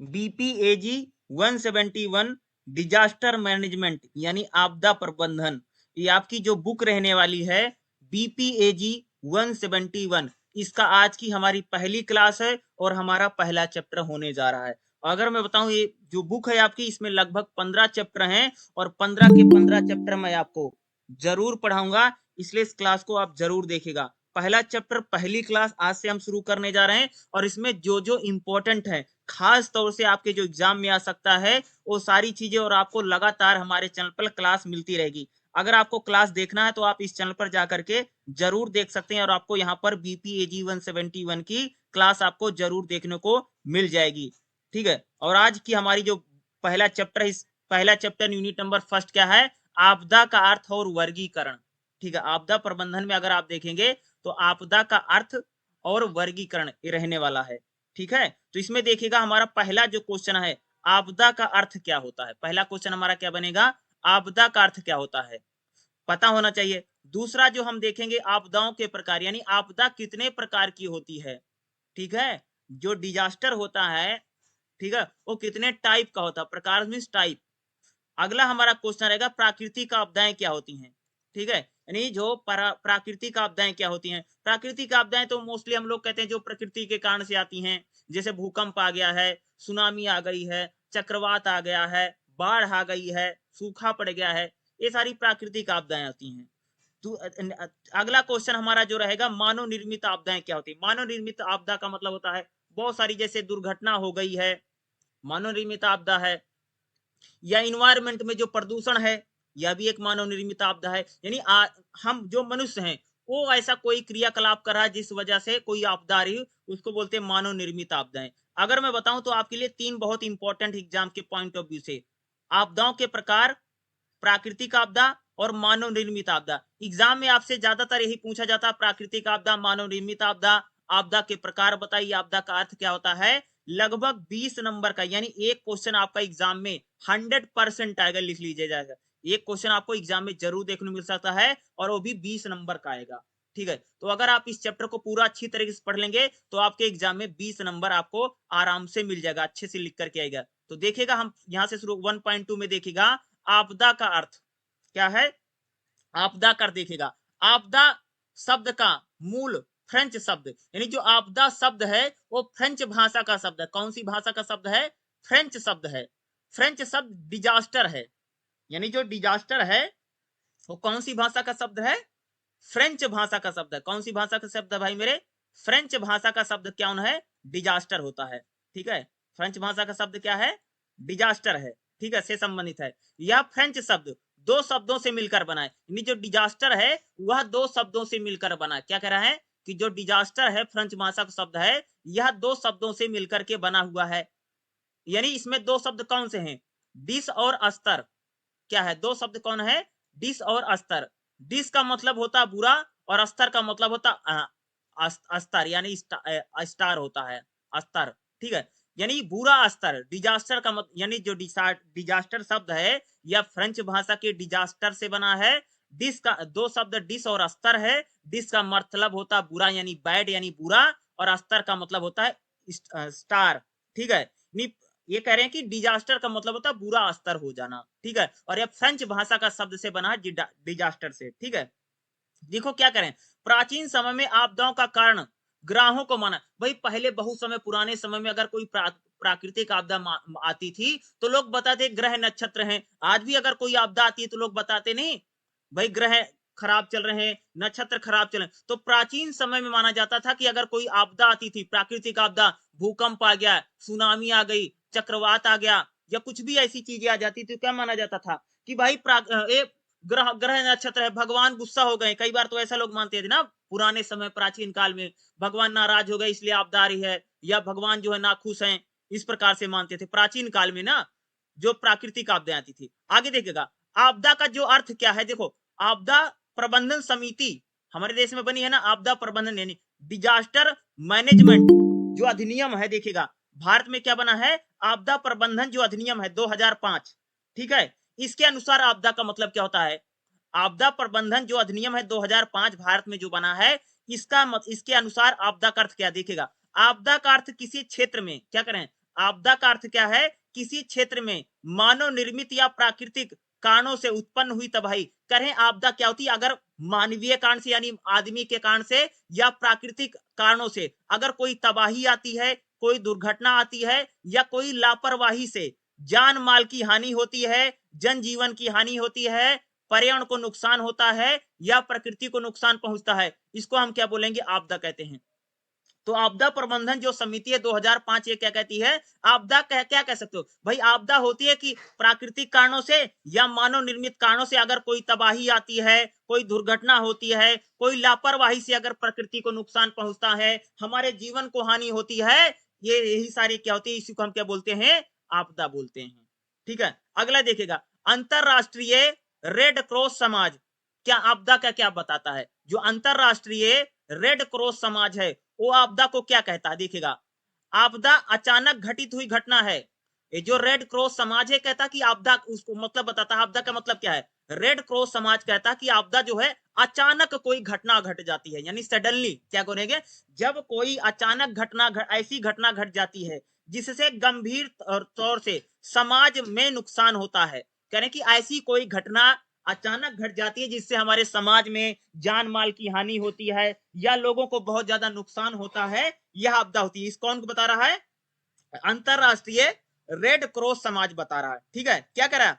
बीपीएजी 171 disaster management यानी आपदा प्रबंधन, ये आपकी जो बुक रहने वाली है बीपीएजी 171, इसका आज की हमारी पहली क्लास है और हमारा पहला चैप्टर होने जा रहा है। अगर मैं बताऊं ये जो बुक है आपकी, इसमें लगभग 15 चैप्टर हैं और 15 के 15 चैप्टर मैं आपको जरूर पढ़ाऊंगा, इसलिए इस क्लास को आप जरूर देखिएगा। पहला चैप्टर पहली क्लास आज से हम शुरू करने जा रहे हैं और इसमें जो जो इंपॉर्टेंट है, खास तौर से आपके जो एग्जाम में आ सकता है, वो सारी चीजें और आपको लगातार हमारे चैनल पर क्लास मिलती रहेगी। अगर आपको क्लास देखना है तो आप इस चैनल पर जाकर के जरूर देख सकते हैं और आपको यहाँ पर बीपीएजी 171 की क्लास आपको जरूर देखने को मिल जाएगी। ठीक है, और आज की हमारी जो पहला चैप्टर है, इस पहला चैप्टर यूनिट नंबर फर्स्ट क्या है? आपदा का अर्थ और वर्गीकरण। ठीक है, आपदा प्रबंधन में अगर आप देखेंगे तो आपदा का अर्थ और वर्गीकरण रहने वाला है। ठीक है, तो इसमें देखिएगा हमारा पहला जो क्वेश्चन है, आपदा का अर्थ क्या होता है। पहला क्वेश्चन हमारा क्या बनेगा? आपदा का अर्थ क्या होता है, पता होना चाहिए। दूसरा जो हम देखेंगे, आपदाओं के प्रकार, यानी आपदा कितने प्रकार की होती है। ठीक है, जो डिजास्टर होता है, ठीक है, वो कितने टाइप का होता है, प्रकार मीन्स टाइप। अगला हमारा क्वेश्चन रहेगा प्राकृतिक आपदाएं क्या होती हैं। ठीक है, यानी जो प्राकृतिक आपदाएं क्या होती हैं। प्राकृतिक आपदाएं तो मोस्टली हम लोग कहते हैं जो प्रकृति के कारण से आती हैं, जैसे भूकंप आ गया है, सुनामी आ गई है, चक्रवात आ गया है, बाढ़ आ गई है, सूखा पड़ गया है, ये सारी प्राकृतिक आपदाएं आती हैं। तो अगला क्वेश्चन हमारा जो रहेगा, मानव निर्मित आपदाएं क्या होती है। मानव निर्मित आपदा का मतलब होता है बहुत सारी, जैसे दुर्घटना हो गई है, मानव निर्मित आपदा है, या इन्वायरमेंट में जो प्रदूषण है, यह भी एक मानव निर्मित आपदा है। यानी हम जो मनुष्य हैं वो ऐसा कोई क्रियाकलाप कर रहा है जिस वजह से कोई आपदा आ रही, उसको बोलते हैं मानव निर्मित आपदाएं। अगर मैं बताऊं तो आपके लिए तीन बहुत इंपॉर्टेंट एग्जाम के पॉइंट ऑफ व्यू से, आपदाओं के प्रकार, प्राकृतिक आपदा और मानव निर्मित आपदा। एग्जाम में आपसे ज्यादातर यही पूछा जाता है, प्राकृतिक आपदा, मानव निर्मित आपदा, आपदा के प्रकार बताइए, आपदा का अर्थ क्या होता है। लगभग 20 नंबर का, यानी एक क्वेश्चन आपका एग्जाम में 100% आएगा, लिख लीजिए जाएगा। एक क्वेश्चन आपको एग्जाम में जरूर देखने मिल सकता है और वो भी 20 नंबर का आएगा। ठीक है, तो अगर आप इस चैप्टर को पूरा अच्छी तरीके से पढ़ लेंगे तो आपके एग्जाम में 20 नंबर आपको आराम से मिल जाएगा, अच्छे से लिख करके आएगा। तो देखिएगा, हम यहां से शुरू 1.2 में देखिएगा आपदा का अर्थ क्या है। आपदा कर देखेगा, आपदा शब्द का मूल फ्रेंच शब्द, यानी जो आपदा शब्द है वो फ्रेंच भाषा का शब्द है। कौन सी भाषा का शब्द है? फ्रेंच शब्द है। फ्रेंच शब्द डिजास्टर है, यानी जो डिजास्टर है वो कौन सी भाषा का शब्द है? फ्रेंच भाषा का शब्द है। कौन सी भाषा का शब्द है भाई मेरे? फ्रेंच भाषा का शब्द क्या है? डिजास्टर होता है। ठीक है, फ्रेंच भाषा का शब्द क्या है? डिजास्टर है। ठीक है, से संबंधित है। यह फ्रेंच शब्द दो शब्दों से मिलकर बना है, यानी जो डिजास्टर है वह दो शब्दों से मिलकर बना है। क्या कह रहा है कि जो डिजास्टर है फ्रेंच भाषा का शब्द है, यह दो शब्दों से मिलकर के बना हुआ है। यानी इसमें दो शब्द कौन से हैं? डिस और अस्तर। क्या है? दो शब्द कौन है? डिस और अस्तर। डिस का मतलब होता है बुरा और अस्तर का मतलब होता अस्तर, यानी स्टार होता है, अस्तर। ठीक है, यानी बुरा अस्तर, डिजास्टर का मतलब, यानी जो डिजास्टर शब्द है यह फ्रेंच भाषा के डिजास्टर से बना है। डिस का दो शब्द डिस और अस्तर है। डिस का मतलब होता है बुरा यानी बैड यानी बुरा, और अस्तर का मतलब होता है स्टार। ठीक है, ये कह रहे हैं कि डिजास्टर का मतलब होता है बुरा अस्तर हो जाना। ठीक है, और यह फ्रेंच भाषा का शब्द से बना है, डिजास्टर से। ठीक है, देखो क्या करें, प्राचीन समय में आपदाओं का कारण ग्रहों को माना। भाई पहले बहुत समय पुराने समय में अगर कोई प्राकृतिक आपदा आती थी तो लोग बताते ग्रह नक्षत्र हैं। आज भी अगर कोई आपदा आती है तो लोग बताते नहीं भाई ग्रह खराब चल रहे हैं, नक्षत्र खराब चल रहे हैं। तो प्राचीन समय में माना जाता था कि अगर कोई आपदा आती थी, प्राकृतिक आपदा, भूकंप आ गया, सुनामी आ गई, चक्रवात आ गया, या कुछ भी ऐसी चीजें आ जाती थी, तो क्या माना जाता था कि भाई ग्रह ग्रह नक्षत्र है, भगवान गुस्सा हो गए। कई बार तो ऐसा लोग मानते थे ना, पुराने समय प्राचीन काल में, भगवान नाराज हो गए इसलिए आपदा आ रही है, या भगवान जो है नाखुश हैं, इस प्रकार से मानते थे प्राचीन काल में ना, जो प्राकृतिक आपदा आती थी। आगे देखिएगा, आपदा का जो अर्थ क्या है। देखो, आपदा प्रबंधन समिति हमारे देश में बनी है ना, आपदा प्रबंधन यानी डिजास्टर मैनेजमेंट जो अधिनियम है, देखिएगा भारत में क्या बना है, आपदा प्रबंधन जो अधिनियम है 2005। ठीक है, इसके अनुसार आपदा का मतलब क्या होता है। आपदा प्रबंधन जो अधिनियम है 2005 भारत में जो बना है, इसके अनुसार आपदा का अर्थ क्या देखिएगा। आपदा का अर्थ किसी क्षेत्र में क्या करें, आपदा का अर्थ क्या है? किसी क्षेत्र में मानव निर्मित या प्राकृतिक कारणों से उत्पन्न हुई तबाही। कह रहे हैं आपदा क्या होती है? अगर मानवीय कारण से यानी आदमी के कारण से या प्राकृतिक कारणों से अगर कोई तबाही आती है, कोई दुर्घटना आती है या कोई लापरवाही से जान माल की हानि होती है, जनजीवन की हानि होती है, पर्यावरण को नुकसान होता है या प्रकृति को नुकसान पहुंचता है, इसको हम क्या बोलेंगे? आपदा कहते हैं। तो आपदा प्रबंधन जो समिति है 2005 ये क्या कहती है? आपदा क्या कह सकते हो भाई? आपदा होती है कि प्राकृतिक कारणों से या मानव निर्मित कारणों से अगर कोई तबाही आती है, कोई दुर्घटना होती है, कोई लापरवाही से अगर प्रकृति को नुकसान पहुंचता है, हमारे जीवन को हानि होती है, ये यही सारी क्या होती है? इसी को हम क्या बोलते हैं? आपदा बोलते हैं। ठीक है, अगला देखिएगा, अंतरराष्ट्रीय रेड क्रॉस समाज क्या आपदा का क्या बताता है? जो अंतरराष्ट्रीय रेड क्रॉस समाज है वो आपदा को क्या कहता है? देखिएगा, आपदा अचानक घटित हुई घटना है। ये जो रेड क्रॉस समाज है कहता कि आपदा उसको मतलब बताता है। आपदा का मतलब क्या है? रेड क्रॉस समाज कहता कि आपदा जो है अचानक कोई घटना घट जाती है, यानी सडनली क्या करेंगे? जब कोई अचानक ऐसी घटना घट जाती है जिससे गंभीर तौर से समाज में नुकसान होता है। कह रहे कि ऐसी कोई घटना अचानक घट जाती है जिससे हमारे समाज में जान माल की हानि होती है या लोगों को बहुत ज्यादा नुकसान होता है, यह आपदा होती है। इस कौन को बता रहा है? अंतरराष्ट्रीय रेड क्रॉस समाज बता रहा है। ठीक है, क्या कह रहा है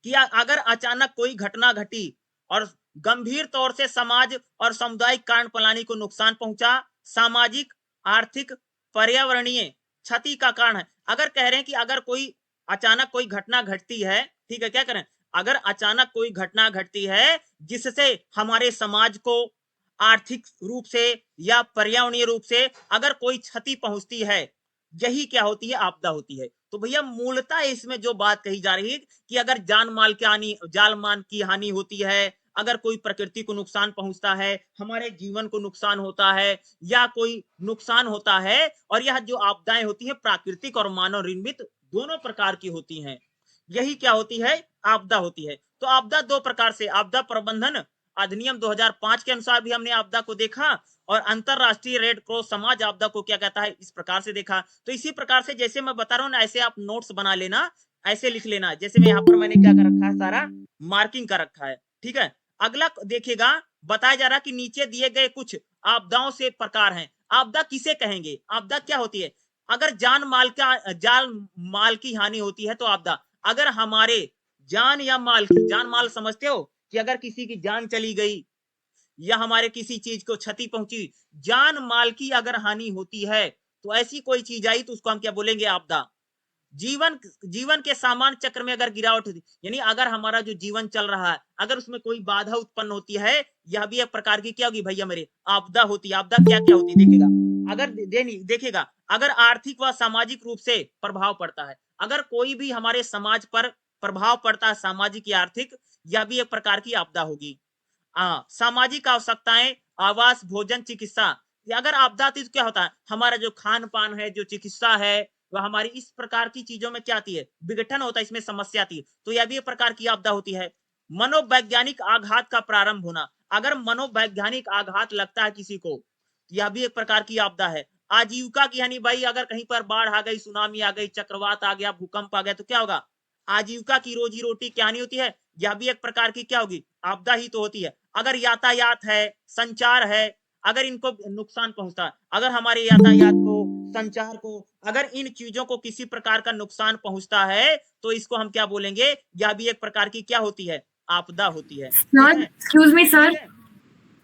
कि अगर अचानक कोई घटना घटी और गंभीर तौर से समाज और सामुदायिक कारण प्रणाली को नुकसान पहुंचा, सामाजिक, आर्थिक, पर्यावरणीय क्षति का कारण है। अगर कह रहे हैं कि अगर कोई अचानक कोई घटना घटती है, ठीक है, क्या करें? अगर अचानक कोई घटना घटती है जिससे हमारे समाज को आर्थिक रूप से या पर्यावरणीय रूप से अगर कोई क्षति पहुंचती है, यही क्या होती है? आपदा होती है। तो भैया मूलतः इसमें जो बात कही जा रही है कि अगर जान मान की हानि होती है, अगर कोई प्रकृति को नुकसान पहुंचता है, हमारे जीवन को नुकसान होता है या कोई नुकसान होता है, और यह जो आपदाएं होती है प्राकृतिक और मानव निर्मित दोनों प्रकार की होती हैं, यही क्या होती है? आपदा होती है। तो आपदा दो प्रकार से, आपदा प्रबंधन अधिनियम 2005 के अनुसार भी हमने आपदा को देखा और अंतरराष्ट्रीय रेड क्रॉस समाज आपदा को क्या कहता है, इस प्रकार से देखा। तो इसी प्रकार से जैसे मैं बता रहा हूं ना, ऐसे आप नोट्स बना लेना, ऐसे लिख लेना। जैसे मैं यहाँ पर मैंने क्या कर रखा है, सारा मार्किंग कर रखा है। ठीक है, अगला देखिएगा, बताया जा रहा कि नीचे दिए गए कुछ आपदाओं से प्रकार हैं। आपदा किसे कहेंगे? आपदा क्या होती है? अगर जान माल की हानि होती है तो आपदा। अगर हमारे जान माल समझते हो कि अगर किसी की जान चली गई या हमारे किसी चीज को क्षति पहुंची, जान माल की अगर हानि होती है, तो ऐसी कोई चीज आई तो उसको हम क्या बोलेंगे? आपदा। जीवन जीवन के सामान्य चक्र में अगर गिरावट होती, यानी अगर हमारा जो जीवन चल रहा है अगर उसमें कोई बाधा उत्पन्न होती है, यह भी एक प्रकार की क्या होगी भैया मेरे? आपदा होती है। आपदा क्या क्या होती है देखिएगा, अगर देखिएगा, अगर आर्थिक व सामाजिक रूप से प्रभाव पड़ता है, अगर कोई भी हमारे समाज पर प्रभाव पड़ता है, सामाजिक या आर्थिक, यह भी एक प्रकार की आपदा होगी। सामाजिक आवश्यकताएं, आवास, भोजन, चिकित्सा, अगर आपदा आती तो क्या होता है? हमारा जो खान पान है, जो चिकित्सा है, वह हमारी इस प्रकार की चीजों में क्या आती है? विघटन होता है, इसमें समस्या आती है, तो यह भी एक प्रकार की आपदा होती है। मनोवैज्ञानिक आघात का प्रारंभ होना, अगर मनोवैज्ञानिक आघात लगता है किसी को, यह भी एक प्रकार की आपदा है। आजीविका की हानि, भाई अगर कहीं पर बाढ़ आ गई, सुनामी आ गई, चक्रवात आ गया, भूकंप आ गया, तो क्या होगा? आजीविका की, रोजी रोटी की हानि होती है, यह भी एक प्रकार की क्या होगी? आपदा ही तो होती है। अगर यातायात है, संचार है, अगर इनको नुकसान पहुंचता है, अगर हमारे यातायात को, संचार को, अगर इन चीजों को किसी प्रकार का नुकसान पहुंचता है, तो इसको हम क्या बोलेंगे? यह भी एक प्रकार की क्या होती है? आपदा होती है। ठीक सर, है, एक्सक्यूज मी ठीक सर। है।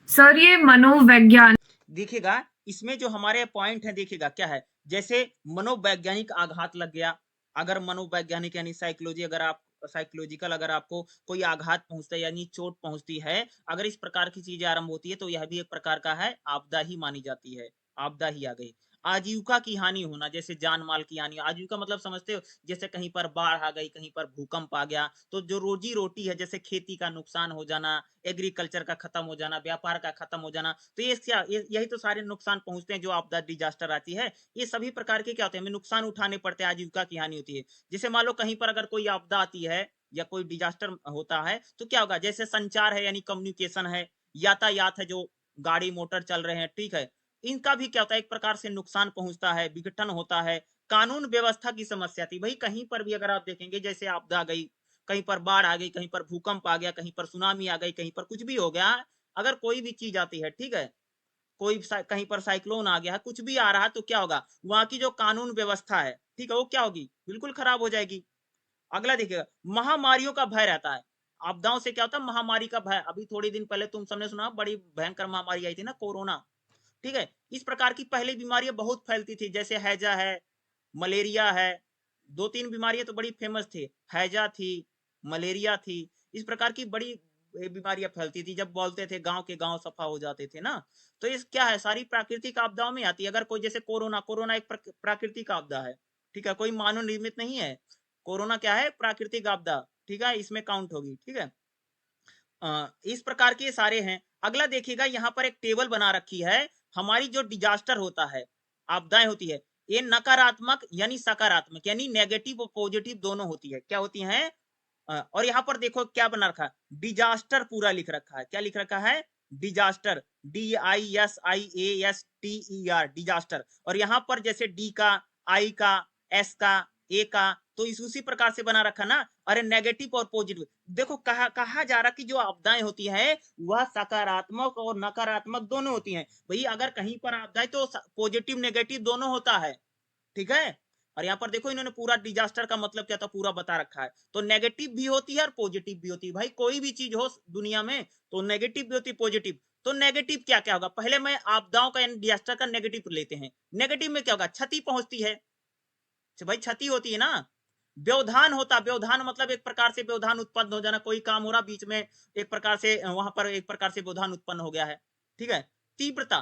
सर, ये मनोवैज्ञान देखिएगा, इसमें जो हमारे पॉइंट है, देखिएगा क्या है, जैसे मनोवैज्ञानिक आघात लग गया, अगर मनोवैज्ञानिक यानी साइकोलॉजी, अगर आप साइकोलॉजिकल अगर आपको कोई आघात पहुंचता है यानी चोट पहुंचती है, अगर इस प्रकार की चीजें आरंभ होती है, तो यह भी एक प्रकार का है आपदा ही मानी जाती है। आपदा ही आ गई। आजीविका की हानि होना, जैसे जान माल की हानि, आजीविका मतलब समझते हो, जैसे कहीं पर बाढ़ आ गई, कहीं पर भूकंप आ गया, तो जो रोजी रोटी है, जैसे खेती का नुकसान हो जाना, एग्रीकल्चर का खत्म हो जाना, व्यापार का खत्म हो जाना, तो यही तो सारे नुकसान पहुंचते हैं जो आपदा डिजास्टर आती है। ये सभी प्रकार के क्या होते हैं? हमें नुकसान उठाने पड़ते हैं, आजीविका की हानि होती है। जैसे मान लो कहीं पर अगर कोई आपदा आती है या कोई डिजास्टर होता है, तो क्या होगा? जैसे संचार है यानी कम्युनिकेशन है, यातायात है, जो गाड़ी मोटर चल रहे हैं, ठीक है, इनका भी क्या होता है? एक प्रकार से नुकसान पहुंचता है, विघटन होता है, कानून व्यवस्था की समस्या थी। भाई कहीं पर भी अगर आप देखेंगे, जैसे आपदा आ गई, कहीं पर बाढ़ आ गई, कहीं पर भूकंप आ गया, कहीं पर सुनामी आ गई, कहीं पर कुछ भी हो गया, अगर कोई भी चीज आती है, ठीक है, कोई कहीं पर साइक्लोन आ गया है, कुछ भी आ रहा है, तो क्या होगा, वहां की जो कानून व्यवस्था है, ठीक है, वो क्या होगी, बिल्कुल खराब हो जाएगी। अगला देखिएगा, महामारियों का भय रहता है। आपदाओं से क्या होता है, महामारी का भय। अभी थोड़ी दिन पहले तुम सबने सुना, बड़ी भयंकर महामारी आई थी ना, कोरोना, ठीक है। इस प्रकार की पहले बीमारियां बहुत फैलती थी, जैसे हैजा है, मलेरिया है, दो तीन बीमारियां तो बड़ी फेमस थी, हैजा थी, मलेरिया थी। इस प्रकार की बड़ी बीमारियां फैलती थी, जब बोलते थे गांव के गांव सफा हो जाते थे ना। तो इस क्या है, सारी प्राकृतिक आपदाओं में आती है। अगर कोई जैसे कोरोना, कोरोना एक प्राकृतिक आपदा है, ठीक है, कोई मानव निर्मित नहीं है। कोरोना क्या है, प्राकृतिक आपदा, ठीक है, इसमें काउंट होगी, ठीक है। इस प्रकार के सारे हैं। अगला देखिएगा, यहाँ पर एक टेबल बना रखी है। हमारी जो डिजास्टर होता है, आपदाएं होती है, ये नकारात्मक यानी सकारात्मक, यानी नेगेटिव और पॉजिटिव दोनों होती है। क्या होती हैं? और यहाँ पर देखो क्या बना रखा है, डिजास्टर पूरा लिख रखा है। क्या लिख रखा है? Disaster, DISIASTER, disaster. और यहाँ पर जैसे डी का, आई का, एस का, ए का, तो इस उसी प्रकार से बना रखा ना। अरे नेगेटिव और पॉजिटिव, देखो कहा जा रहा कि जो आपदाएं होती है वह सकारात्मक और नकारात्मक दोनों होती हैं। भाई अगर कहीं पर आपदाएं तो पॉजिटिव नेगेटिव दोनों होता है, ठीक है। और यहाँ पर देखो इन्होंने पूरा डिजास्टर का मतलब क्या था पूरा बता रखा है। तो नेगेटिव भी होती है और पॉजिटिव भी होती है। भाई कोई भी चीज हो दुनिया में तो नेगेटिव भी होती है, पॉजिटिव। तो नेगेटिव क्या क्या होगा, पहले मैं आपदाओं का यानी डिजास्टर का नेगेटिव लेते हैं। नेगेटिव में क्या होगा, क्षति पहुंचती है, भाई क्षति होती है ना। व्यवधान होता, व्यवधान मतलब एक प्रकार से व्यवधान उत्पन्न हो जाना, कोई काम हो रहा बीच में, एक प्रकार से वहां पर एक प्रकार से व्यवधान उत्पन्न हो गया है, ठीक है। तीव्रता,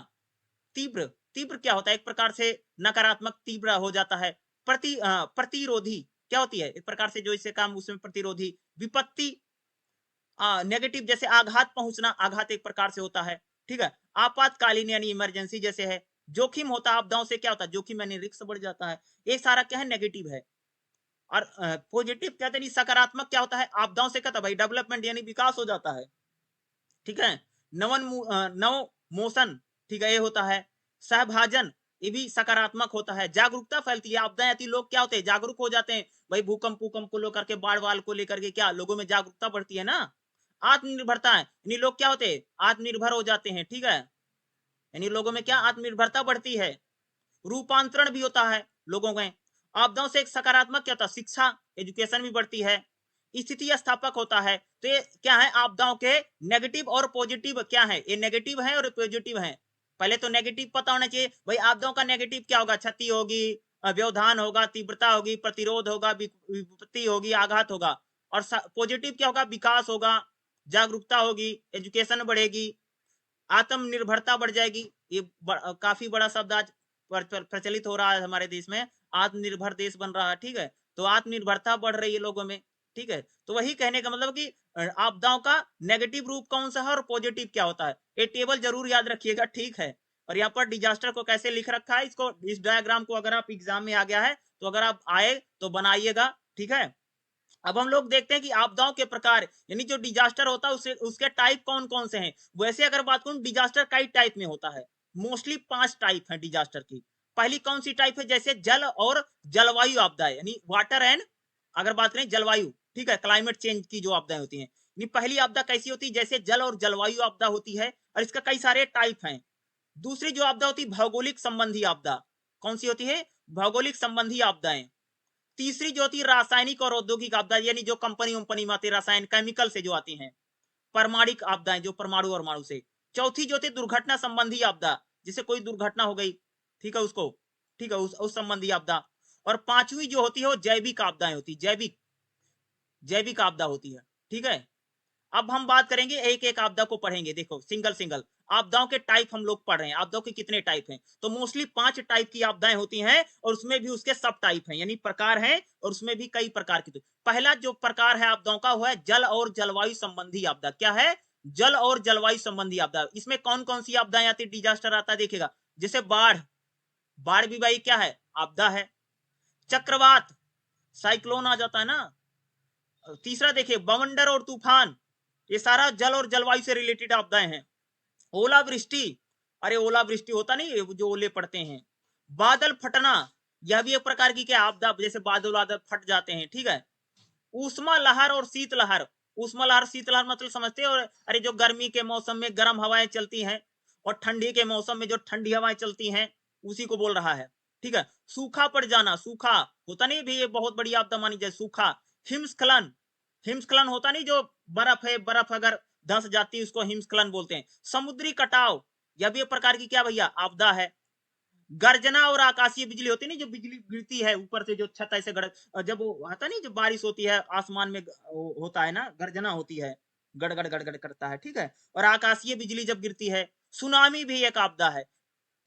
तीव्र, तीव्र क्या होता है, एक प्रकार से नकारात्मक तीव्र हो जाता है। प्रतिरोधी क्या होती है, एक प्रकार से जो इससे काम उसमें प्रतिरोधी। विपत्ति नेगेटिव, जैसे आघात पहुंचना, आघात एक प्रकार से होता है, ठीक है। आपातकालीन यानी इमरजेंसी जैसे है। जोखिम होता है, आपदाओं से क्या होता है, जोखिम यानी रिस्क बढ़ जाता है। ये सारा क्या है, नेगेटिव है। और पॉजिटिव क्या है, सकारात्मक क्या होता है, आपदाओं से क्या था भाई, डेवलपमेंट यानी विकास हो जाता है, ठीक है। नव मोशन, ठीक है, ये होता है। सहभाजन, ये भी सकारात्मक होता है। जागरूकता फैलती है, आपदाएं आती, लोग क्या होते हैं, जागरूक हो जाते हैं। भाई भूकंप को लेकर के, बाढ़ वाल को लेकर के, क्या लोगों में जागरूकता बढ़ती है ना। आत्मनिर्भरता है, यानी लोग क्या होते हैं, आत्मनिर्भर हो जाते हैं, ठीक है। यानी लोगों में क्या आत्मनिर्भरता बढ़ती है। रूपांतरण भी होता है लोगों में। आपदाओं से एक सकारात्मक क्या होता है, शिक्षा, एजुकेशन भी बढ़ती है। स्थिति स्थापक होता है। तो ये क्या है, आपदाओं के नेगेटिव और पॉजिटिव क्या है, ये नेगेटिव है और पॉजिटिव है। पहले तो नेगेटिव पता होना चाहिए। भाई आपदाओं का नेगेटिव क्या होगा, क्षति होगी, व्यवधान होगा, तीव्रता होगी, प्रतिरोध होगा, विपत्ति होगी, आघात होगा। और पॉजिटिव क्या होगा, विकास होगा, जागरूकता होगी, एजुकेशन बढ़ेगी, आत्मनिर्भरता बढ़ जाएगी। ये काफी बड़ा शब्द आज प्रचलित हो रहा है हमारे देश में, आत्मनिर्भर देश बन रहा है, ठीक है। तो आत्मनिर्भरता बढ़ रही है लोगों में, ठीक है। तो वही कहने का मतलब कि आपदाओं का नेगेटिव रूप कौन सा है और पॉजिटिव क्या होता है, ये टेबल जरूर याद रखिएगा, ठीक है। और यहाँ पर डिजास्टर को कैसे लिख रखा है, इसको, इस डायग्राम को अगर आप एग्जाम में आ गया है तो अगर आप आए तो बनाइएगा, ठीक है। अब हम लोग देखते हैं कि आपदाओं के प्रकार, यानी जो डिजास्टर होता है उसके टाइप कौन कौन से हैं। वैसे अगर बात करूं, डिजास्टर कई टाइप में होता है, मोस्टली 5 टाइप है डिजास्टर की। पहली कौन सी टाइप है, जैसे जल और जलवायु आपदाएं, यानी वाटर एंड, अगर बात करें जलवायु, ठीक है, क्लाइमेट चेंज की जो आपदाएं होती हैं। पहली आपदा कैसी होती है, जैसे जल और जलवायु आपदा होती है, और इसका कई सारे टाइप हैं। दूसरी जो आपदा होती है, भौगोलिक संबंधी आपदा। कौन सी होती है, भौगोलिक संबंधी आपदाएं। तीसरी जो होती है रासायनिक और औद्योगिक आपदा, यानी जो कंपनी वंपनी में आती है, रसायन केमिकल से जो आती हैं। परमाणिक आपदाएं, जो परमाणु और माणु से। चौथी जो होती है दुर्घटना संबंधी आपदा, जिसे कोई दुर्घटना हो गई, ठीक है, उसको, ठीक है, उस संबंधी आपदा। और पांचवी जो होती है वो जैविक आपदाएं होती है, जैविक, जैविक आपदा होती है, ठीक है। अब हम बात करेंगे, एक एक आपदा को पढ़ेंगे। देखो सिंगल सिंगल आपदाओं के टाइप हम लोग पढ़ रहे हैं, आपदाओं के कितने टाइप हैं। तो मोस्टली 5 टाइप की आपदाएं होती हैं, और उसमें भी उसके सब टाइप हैं, यानी प्रकार हैं, और उसमें भी कई प्रकार की। पहला जो प्रकार है आपदाओं का, वो है जल और जलवायु संबंधी आपदा। क्या है, जल और जलवायु संबंधी आपदा। इसमें कौन कौन सी आपदाएं आती, डिजास्टर आता है, देखिएगा। जैसे बाढ़, बाढ़ भी भाई क्या है, आपदा है। चक्रवात, साइक्लोन आ जाता है ना। तीसरा देखिए बवंडर और तूफान, ये सारा जल और जलवायु से रिलेटेड आपदाएं हैं। ओलावृष्टि, अरे ओलावृष्टि होता नहीं, जो ओले पड़ते हैं। बादल फटना, यह भी एक प्रकार की क्या आपदा, जैसे बादल वादल फट जाते हैं, ठीक है। ऊष्मा लहर और शीत लहर, ऊष्मा लहर शीत लहर मतलब समझते हैं। और अरे जो गर्मी के मौसम में गर्म हवाएं चलती हैं और ठंडी के मौसम में जो ठंडी हवाएं चलती हैं, उसी को बोल रहा है, ठीक है। सूखा पड़ जाना, सूखा होता नहीं भी, ये बहुत बड़ी आपदा मानी जाए, सूखा। हिमस्खलन, हिमस्खलन होता नहीं, जो बर्फ है, बर्फ अगर धंस जाती है उसको हिमस्खलन बोलते हैं। समुद्री कटाव, यह भी एक प्रकार की क्या भैया आपदा है। गर्जना और आकाशीय बिजली होती नहीं, जो बिजली गिरती है ऊपर से, जो छत ऐसे गड़, जब वो आता नहीं, जब बारिश होती है आसमान में होता है ना, गर्जना होती है, गड़गड़ गड़गड़ करता है, ठीक है। और आकाशीय बिजली जब गिरती है। सुनामी भी एक आपदा है,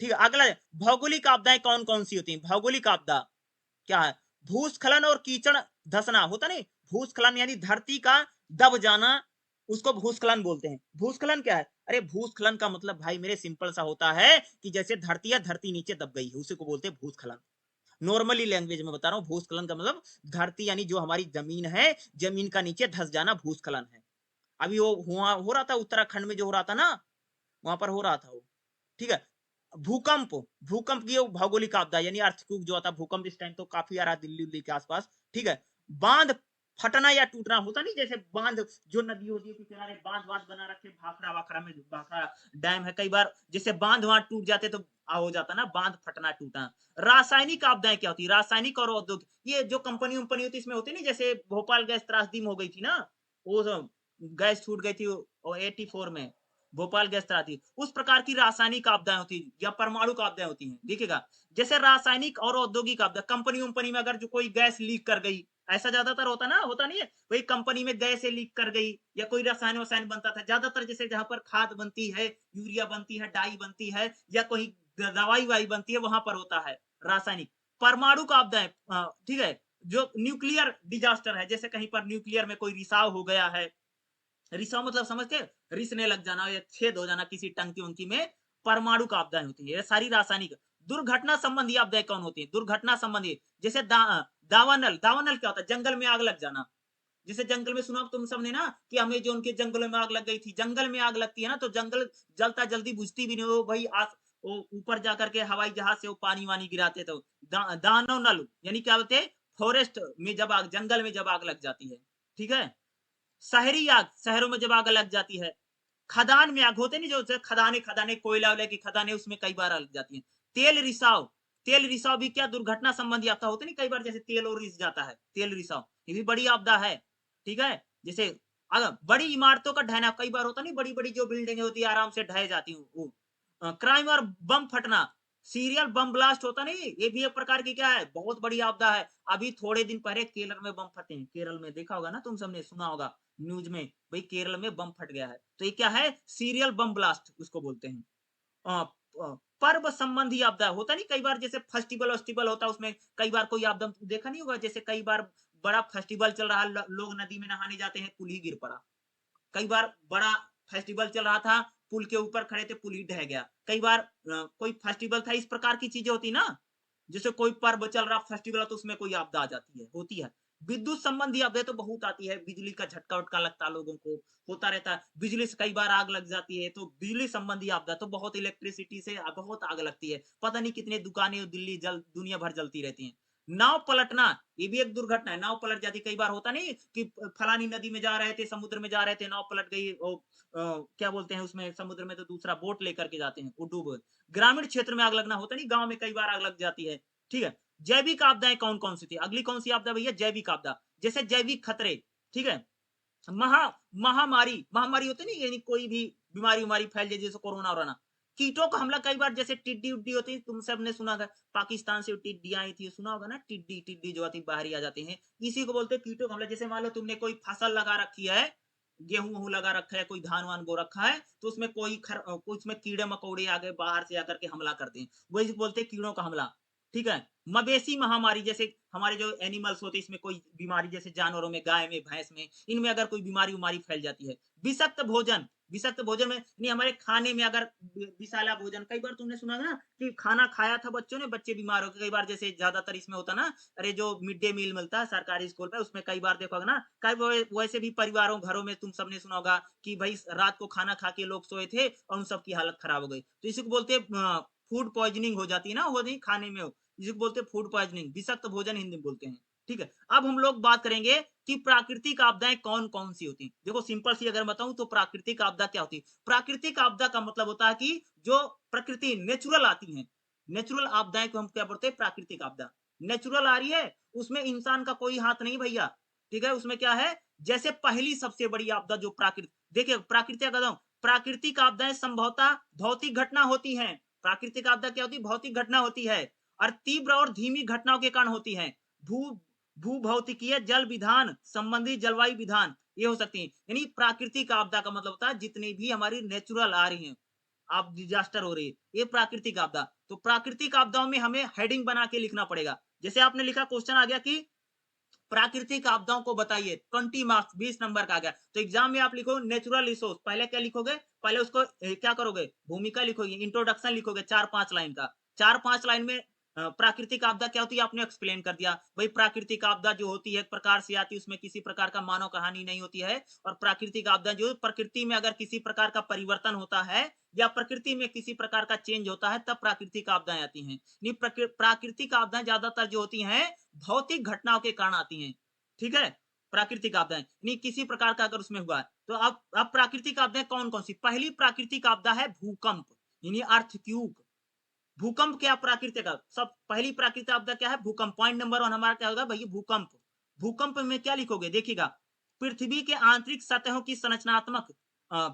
ठीक है। अगला, भौगोलिक आपदाएं कौन कौन सी होती हैं? भौगोलिक आपदा क्या है? भूस्खलन और कीचड़ धसना होता नहीं, भूस्खलन यानी धरती का दब जाना, उसको भूस्खलन बोलते हैं। भूस्खलन क्या है? अरे भूस्खलन का मतलब भाई मेरे सिंपल सा होता है कि जैसे धरती है, धरती नीचे दब गई है, उसी को बोलते हैं भूस्खलन। नॉर्मली लैंग्वेज में बता रहा हूँ, भूस्खलन का मतलब धरती यानी जो हमारी जमीन है, जमीन का नीचे धस जाना भूस्खलन है। अभी वो हुआ, हो रहा था उत्तराखंड में, जो हो रहा था ना, वहां पर हो रहा था वो, ठीक है। भूकंप, भूकंप की भौगोलिक आपदा यानी अर्थक्वेक जो आता है, भूकंप इस टाइम तो काफी आ रहा है दिल्ली उल्ली के आसपास, ठीक है। बांध फटना या टूटना होता नहीं, जैसे बांध, जो नदी होती है के किनारे बांध बांध बना रखे, भाखड़ा वाखड़ा में, भाखड़ा डैम है, कई बार जैसे बांध वहां टूट जाते तो हो जाता ना बांध फटना टूटना। रासायनिक आपदाएं क्या होती है? रासायनिक और औद्योगिक, ये जो कंपनी उम्पनी होती है इसमें होती नहीं, जैसे भोपाल गैस त्रासदी में हो गई थी ना, वो गैस छूट गई थी 84 में, भोपाल गैस त्रासदी, उस प्रकार की रासायनिक आपदाएं होती है या परमाणु आपदाएं होती हैं, देखिएगा। जैसे रासायनिक और औद्योगिक आपदा, कंपनी उम्पनी में अगर जो कोई गैस लीक कर गई, ऐसा ज्यादातर होता ना, होता नहीं है, वही कंपनी में गैस लीक कर गई, या कोई रसायन वसायन बनता था ज्यादातर, जैसे जहां पर खाद बनती है, यूरिया बनती है, डाई बनती है, या कोई दवाई वाई बनती है, वहां पर होता है रासायनिक। परमाणु का आपदा है, ठीक है, जो न्यूक्लियर डिजास्टर है, जैसे कहीं पर न्यूक्लियर में कोई रिसाव हो गया है, रिसाव मतलब समझते हैं, रिसने लग जाना या छेद हो जाना किसी टंकी उनकी में, परमाणु का आपदाएं होती है, ये सारी रासायनिक। दुर्घटना संबंधी आपदाएं कौन होती है? दुर्घटना संबंधी, जैसे दावानल, दावानल क्या होता है? जंगल में आग लग जाना। जैसे जंगल में सुना तुम सबने ना कि अमेजोन के जंगलों में आग लग गई थी, जंगल में आग लगती है ना, तो जंगल जलता जल्दी बुझती भी नहीं, वो भाई वो ऊपर जाकर के हवाई जहाज से वो पानी वानी गिराते, तो दानव नल यानी क्या बोलते हैं, फॉरेस्ट में जब आग, जंगल में जब आग लग जाती है, ठीक है। शहरी आग, शहरों में जब आग लग जाती है। खदान में आग होते नहीं, जो खदाने खदाने कोयला वोयला की खदाने, उसमें कई बार आग लग जाती है। तेल रिसाव, तेल रिसाव भी क्या दुर्घटना संबंधी आपदा होते नहीं, कई बार जैसे तेल और रिस जाता है, तेल रिसाव, ये भी बड़ी आपदा है, ठीक है। जैसे अगर बड़ी इमारतों का ढहना, कई बार होता नहीं, बड़ी बड़ी जो बिल्डिंग होती है आराम से ढह जाती हूँ। क्राइम और बम फटना, सीरियल बम ब्लास्ट होता नहीं, ये भी एक प्रकार की क्या है, बहुत बड़ी आपदा है। अभी थोड़े दिन पहले केरल में बम फटे हैं, केरल में देखा होगा ना, तुम सबने सुना होगा न्यूज में, भाई केरल में बम फट गया है, तो ये क्या है, सीरियल बम ब्लास्ट उसको बोलते हैं। अ, पर्व संबंधी आपदा होता नहीं, कई बार जैसे फेस्टिवल वेस्टिवल होता है, उसमें कई बार कोई आपदा देखा नहीं होगा, जैसे कई बार बड़ा फेस्टिवल चल रहा है, लोग नदी में नहाने जाते हैं, पुल ही गिर पड़ा। कई बार बड़ा फेस्टिवल चल रहा था, पुल के ऊपर खड़े थे, पुल ही ढह गया। कई बार कोई फेस्टिवल था, इस प्रकार की चीजें होती ना, जैसे कोई पर्व चल रहा, फेस्टिवल है, तो उसमें कोई आपदा आ जाती है, होती है। विद्युत संबंधी आपदा तो बहुत आती है, बिजली का झटका उटका लगता है लोगों को, होता रहता है, बिजली से कई बार आग लग जाती है, तो बिजली संबंधी आपदा तो बहुत, इलेक्ट्रिसिटी से बहुत आग लगती है, पता नहीं कितने दुकानें दिल्ली जल दुनिया भर जलती रहती हैं। नाव पलटना, ये भी एक दुर्घटना है, नाव पलट जाती, कई बार होता नहीं कि फलानी नदी में जा रहे थे, समुद्र में जा रहे थे, नाव पलट गई, वो क्या बोलते हैं उसमें, समुद्र में तो दूसरा बोट लेकर के जाते हैं, वो डूब गए। ग्रामीण क्षेत्र में आग लगना होता नहीं, गांव में कई बार आग लग जाती है, ठीक है। जैविक आपदाएं कौन कौन सी थी? अगली कौन सी आपदा भैया? जैविक आपदा, जैसे जैविक खतरे, ठीक है। महा महामारी, महामारी होती नहीं, यानी कोई भी बीमारी उमारी फैल जाए, जैसे कोरोना वोरोना। कीटों का हमला, कई बार जैसे टिड्डी उड्डी होती है, तुम सबने सुना होगा, पाकिस्तान से टिड्डी आई थी, सुना होगा ना, टिड्डी टिड्डी जो आती बाहर ही आ जाते हैं, इसी को बोलते हैं कीटों का हमला। जैसे मान लो तुमने कोई फसल लगा रखी है, गेहूं वहूं लगा रखा है, कोई धान वान बो रखा है, तो उसमें उसमें कीड़े मकोड़े आ गए बाहर से आकर के हमला कर दें, वही बोलते हैं कीड़ों का हमला, ठीक है। मवेशी महामारी, जैसे हमारे जो एनिमल्स होते हैं, इसमें कोई बीमारी, जैसे जानवरों में, गाय में, भैंस में, इनमें अगर कोई बीमारी उमारी फैल जाती है। विषाक्त भोजन, विषाक्त भोजन में नहीं, हमारे खाने में अगर विषाला भोजन, कई बार तुमने सुना ना कि खाना खाया था बच्चों ने, बच्चे बीमार हो गए, कई बार जैसे ज्यादातर इसमें होता ना, अरे जो मिड डे मील मिलता है सरकारी स्कूल पे, उसमें कई बार देखोगे ना, कई वैसे भी परिवारों घरों में तुम सबने सुना होगा कि भाई रात को खाना खा के लोग सोए थे और उन सबकी हालत खराब हो गई, तो इसी को बोलते हैं फूड पॉइजनिंग हो जाती है ना, वो नहीं खाने में हो, जिसको बोलते हैं फूड पॉइजनिंग, विषाक्त भोजन हिंदी में बोलते हैं। ठीक है, अब हम लोग बात करेंगे कि प्राकृतिक आपदाएं कौन कौन सी होती हैं। देखो सिंपल सी अगर बताऊं तो प्राकृतिक आपदा क्या होती है। प्राकृतिक आपदा का मतलब होता है कि जो प्रकृति नेचुरल आती है, नेचुरल आपदाएं को हम क्या बोलते हैं, प्राकृतिक आपदा। नेचुरल आ रही है, उसमें इंसान का कोई हाथ नहीं भैया। ठीक है, उसमें क्या है, जैसे पहली सबसे बड़ी आपदा जो प्राकृतिक, देखिए प्राकृतिक आपदा, प्राकृतिक आपदाएं संभवतः भौतिक घटना होती हैं। प्राकृतिक आपदा क्या होती है, भौतिक घटना होती है और तीव्र और धीमी घटनाओं के कारण होती है। भू भूभौतिकीय जल विधान संबंधी जलवायु विधान ये हो सकती है। यानी प्राकृतिक आपदा का मतलब होता है जितनी भी हमारी नेचुरल आ रही हैं, आप डिजास्टर हो रही है, ये प्राकृतिक आपदा। तो प्राकृतिक आपदाओं में हमें हेडिंग बना के लिखना पड़ेगा। जैसे आपने लिखा, क्वेश्चन आ गया कि प्राकृतिक आपदाओं को बताइए, 20 मार्क्स 20 नंबर का आ गया, तो एग्जाम में आप लिखो नेचुरल रिसोर्स, पहले क्या लिखोगे, पहले उसको क्या करोगे, भूमिका लिखोगे, इंट्रोडक्शन लिखोगे 4-5 लाइन का। 4-5 लाइन में प्राकृतिक आपदा क्या होती है आपने एक्सप्लेन कर दिया। भाई प्राकृतिक आपदा जो होती है एक प्रकार से आती है, उसमें किसी प्रकार का मानव कहानी नहीं होती है। और प्राकृतिक आपदा जो प्रकृति में अगर किसी प्रकार का परिवर्तन होता है या प्रकृति में किसी प्रकार का चेंज होता है तब प्राकृतिक आपदाएं आती हैं। प्राकृतिक आपदाएं ज्यादातर जो होती हैं भौतिक घटनाओं के कारण आती हैं। ठीक है, प्राकृतिक आपदाएं नहीं किसी प्रकार का अगर उसमें हुआ है तो अब प्राकृतिक आपदाएं कौन कौन सी। पहली प्राकृतिक आपदा है भूकंप, यानी अर्थक्यूक। भूकंप क्या प्राकृतिक सब, पहली प्राकृतिक आपदा क्या है, भूकंप। पॉइंट नंबर 1 हमारा क्या होगा भैया, भूकंप। भूकंप में क्या लिखोगे, देखिएगा, पृथ्वी के आंतरिक सतहों की संरचनात्मक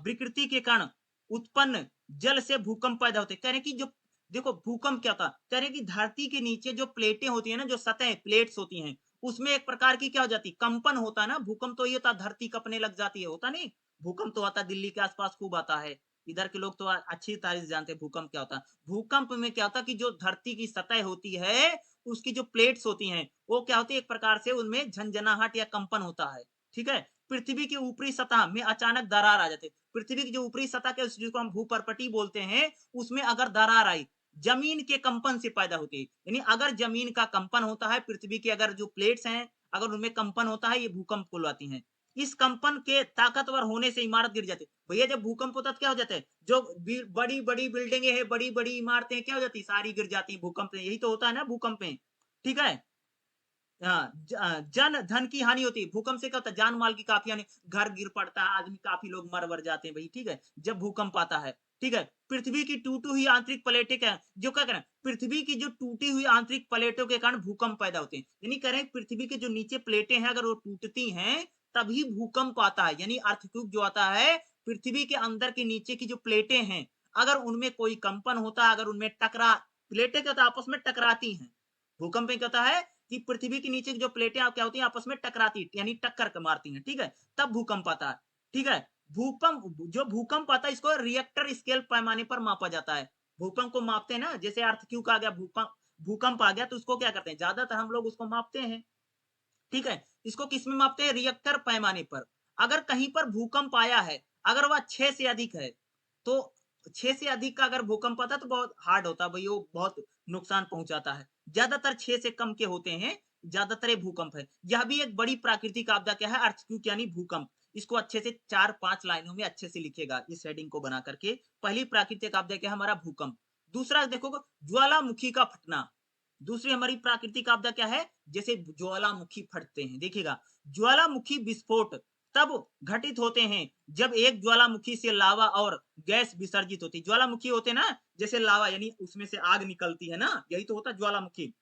विकृति के कारण उत्पन्न जल से भूकंप पैदा होते। कह रहे कि जो देखो भूकंप क्या था, कह रहे कि धरती के नीचे जो प्लेटें होती है ना, जो सतह प्लेट्स होती हैं, उसमें एक प्रकार की क्या हो जाती, कंपन होता है ना। भूकंप तो ये होता धरती कपने लग जाती है, होता नहीं। भूकंप तो आता दिल्ली के आसपास खूब आता है, इधर के लोग तो अच्छी तरह से जानते हैं भूकंप क्या होता है। भूकंप में क्या होता है कि जो धरती की सतह होती है उसकी जो प्लेट्स होती हैं वो क्या होती है, एक प्रकार से उनमें झंझनाहट या कंपन होता है। ठीक है, पृथ्वी की ऊपरी सतह में अचानक दरार आ जाती है। पृथ्वी की जो ऊपरी सतह के जिसको हम भूपर्पटी बोलते हैं, उसमें अगर दरार आई, जमीन के कंपन से पैदा होती है। यानी अगर जमीन का कंपन होता है, पृथ्वी की अगर जो प्लेट्स हैं अगर उनमें कंपन होता है, ये भूकंप कहलाती हैं। इस कंपन के ताकतवर होने से इमारत गिर जाती है। भैया जब भूकंप होता है तो क्या हो जाता है, जो बड़ी बड़ी बिल्डिंगे हैं, बड़ी बड़ी इमारतें क्या हो जाती है, सारी गिर जाती है भूकंप में। यही तो होता है ना भूकंप में। ठीक है, हाँ, जन धन की हानि होती है। भूकंप से क्या होता है, जान माल की काफी हानि, घर गिर पड़ता है, आदमी काफी लोग मर वर जाते हैं भाई। ठीक है, जब भूकंप आता है। ठीक है, पृथ्वी की टूटी हुई आंतरिक प्लेटें क्या जो क्या करें, पृथ्वी की जो टूटी हुई आंतरिक प्लेटों के कारण भूकंप पैदा होते हैं। यानी कह रहे हैं पृथ्वी के जो नीचे प्लेटें हैं अगर वो टूटती हैं तभी भूकंप आता है। यानी अर्थक्वेक जो आता है, पृथ्वी के अंदर के नीचे की जो प्लेटें हैं अगर उनमें कोई कंपन होता है, अगर उनमें टकरा, प्लेटें क्या होता है आपस में टकराती हैं। भूकंप में क्या होता है कि पृथ्वी के नीचे की जो प्लेटें क्या होती हैं आपस में टकराती, यानी टक्कर मारती हैं। ठीक है, तब भूकंप आता है। ठीक है, भूकंप आता है इसको रिएक्टर स्केल पैमाने पर मापा जाता है। भूकंप को मापते हैं ना, जैसे अर्थक्वेक आ गया, भूकंप आ गया तो उसको क्या करते हैं, ज्यादातर हम लोग उसको मापते हैं। ठीक है, इसको किसमें मापते हैं, रिएक्टर पैमाने पर। अगर कहीं पर भूकंप आया है, अगर वह 6 से अधिक है तो 6 से अधिक का अगर भूकंप आता है तो बहुत हार्ड होता है भाई, वो बहुत नुकसान पहुंचाता है। ज्यादातर 6 से कम के होते हैं, ज्यादातर ये भूकंप है। यह भी एक बड़ी प्राकृतिक आपदा क्या है, अर्थक्वेक यानी भूकंप। इसको अच्छे से 4-5 लाइनों में अच्छे से लिखेगा इस हेडिंग को बना करके। पहली प्राकृतिक आपदा क्या है, हमारा भूकंप। दूसरा देखो, ज्वालामुखी का फटना। दूसरी हमारी प्राकृतिक आपदा क्या है, जैसे ज्वालामुखी फटते हैं। देखिएगा, ज्वालामुखी विस्फोट तब घटित होते हैं जब एक ज्वालामुखी से लावा और गैस विसर्जित होती है। ज्वालामुखी होते ना, जैसे लावा यानी उसमें से आग निकलती है ना, यही तो होता है ज्वालामुखी।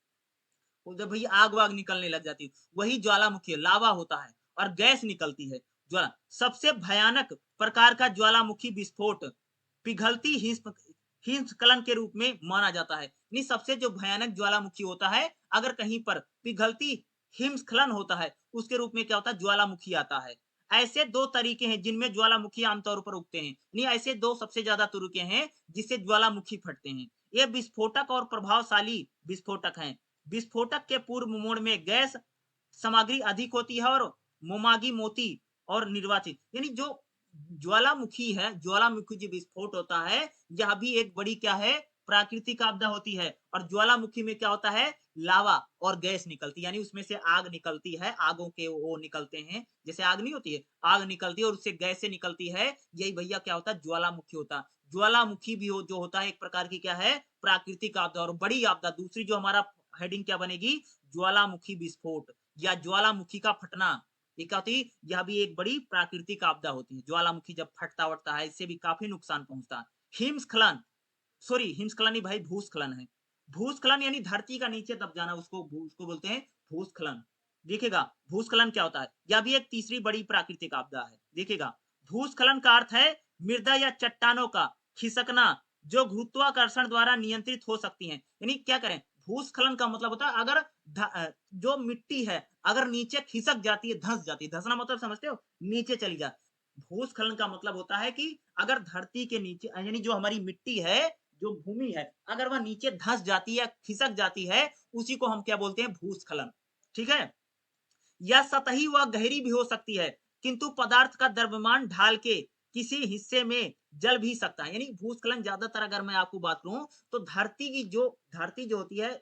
जब भैया आग वाग निकलने लग जाती है वही ज्वालामुखी है, लावा होता है और गैस निकलती है ज्वाला। सबसे भयानक प्रकार का ज्वालामुखी विस्फोट पिघलती हिमस्खलन के रूप में माना जाता है। यानी सबसे जो भयानक ज्वालामुखी होता है, अगर कहीं पर पिघलती हिमस्खलन होता है उसके रूप में क्या होता है, ज्वालामुखी आता है। ऐसे 2 तरीके हैं जिनमें ज्वालामुखी आमतौर पर उगते हैं। नहीं, ऐसे 2 सबसे ज्यादा तरीके हैं जिससे ज्वालामुखी फटते हैं। ये विस्फोटक और प्रभावशाली विस्फोटक हैं। विस्फोटक के पूर्व मोड़ में गैस सामग्री अधिक होती है और मोमागी मोती और निर्वाचित, यानी जो ज्वालामुखी है, ज्वालामुखी जो विस्फोट होता है, यह भी एक बड़ी क्या है, प्राकृतिक आपदा होती है। और ज्वालामुखी में क्या होता है, लावा और गैस निकलती है, यानी उसमें से आग निकलती है, आगों के वो निकलते हैं, जैसे आग नहीं होती है, आग निकलती है और उससे गैसें निकलती है। यही भैया क्या होता है, ज्वालामुखी होता है। ज्वालामुखी भी जो होता है एक प्रकार की क्या है, प्राकृतिक आपदा। और बड़ी आपदा दूसरी जो हमारा हेडिंग क्या बनेगी, ज्वालामुखी विस्फोट या ज्वालामुखी का फटना। ये क्या होती है, यह भी एक बड़ी प्राकृतिक आपदा होती है। ज्वालामुखी जब फटता वटता है इससे भी काफी नुकसान पहुंचता है। हिमस्खलन, सॉरी हिमस्खलन नहीं भाई, भूस्खलन है। भूस्खलन यानी धरती का नीचे दब जाना, उसको बोलते हैं भूस्खलन। देखिएगा भूस्खलन क्या होता है, यह भी एक तीसरी बड़ी प्राकृतिक आपदा है। देखिएगा भूस्खलन का अर्थ है मृदा या चट्टानों का खिसकना जो गुरुत्वाकर्षण द्वारा नियंत्रित हो सकती हैं। यानी क्या करें, भूस्खलन का मतलब होता है अगर जो मिट्टी है अगर नीचे खिसक जाती है, धंस जाती है, धंसना मतलब समझते हो, नीचे चली जाती। भूस्खलन का मतलब होता है कि अगर धरती के नीचे यानी जो हमारी मिट्टी है, जो भूमि है, अगर वह नीचे धंस जाती है, खिसक जाती है, उसी को हम क्या बोलते हैं, भूस्खलन। ठीक है, या सतही व गहरी भी हो सकती है, किंतु पदार्थ का द्रव्यमान ढाल के किसी हिस्से में जल भी सकता है। यानी भूस्खलन ज्यादातर अगर मैं आपको बात करूं तो धरती जो होती है,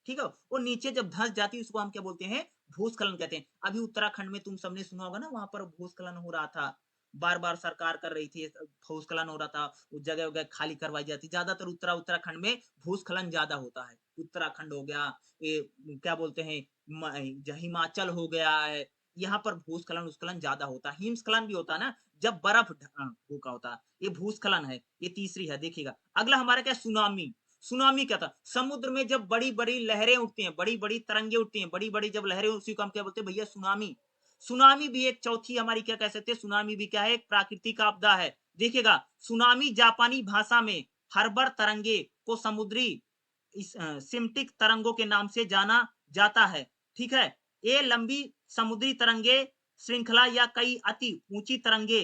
ठीक है, वो नीचे जब धंस जाती है उसको हम क्या बोलते हैं, भूस्खलन कहते हैं। अभी उत्तराखंड में तुम सबने सुना होगा ना, वहां पर भूस्खलन हो रहा था, बार बार सरकार कर रही थी, भूस्खलन हो रहा था, उस जगह जगह खाली करवाई जाती। ज्यादातर उत्तराखंड में भूस्खलन ज्यादा होता है। उत्तराखंड हो गया, ये क्या बोलते हैं, हिमाचल हो गया है, यहाँ पर भूस्खलन उत्खलन ज्यादा होता है। हिमस्खलन भी होता है ना, जब बर्फ भूखा होता है, ये भूस्खलन है। ये तीसरी है। देखिएगा अगला हमारा क्या, सुनामी। सुनामी क्या था, समुद्र में जब बड़ी बड़ी लहरें उठती हैं, बड़ी बड़ी तरंगे उठती हैं, बड़ी बड़ी जब लहरें, उसी को हम क्या बोलते हैं भैया, सुनामी। सुनामी भी एक चौथी हमारी क्या कह सकते हैं, सुनामी भी क्या है, एक प्राकृतिक आपदा है। देखिएगा सुनामी जापानी भाषा में हर्बर तरंगे को समुद्री सिम्टिक तरंगों के नाम से जाना जाता है। ठीक है, ये लंबी समुद्री तरंगे श्रृंखला या कई अति ऊंची तरंगे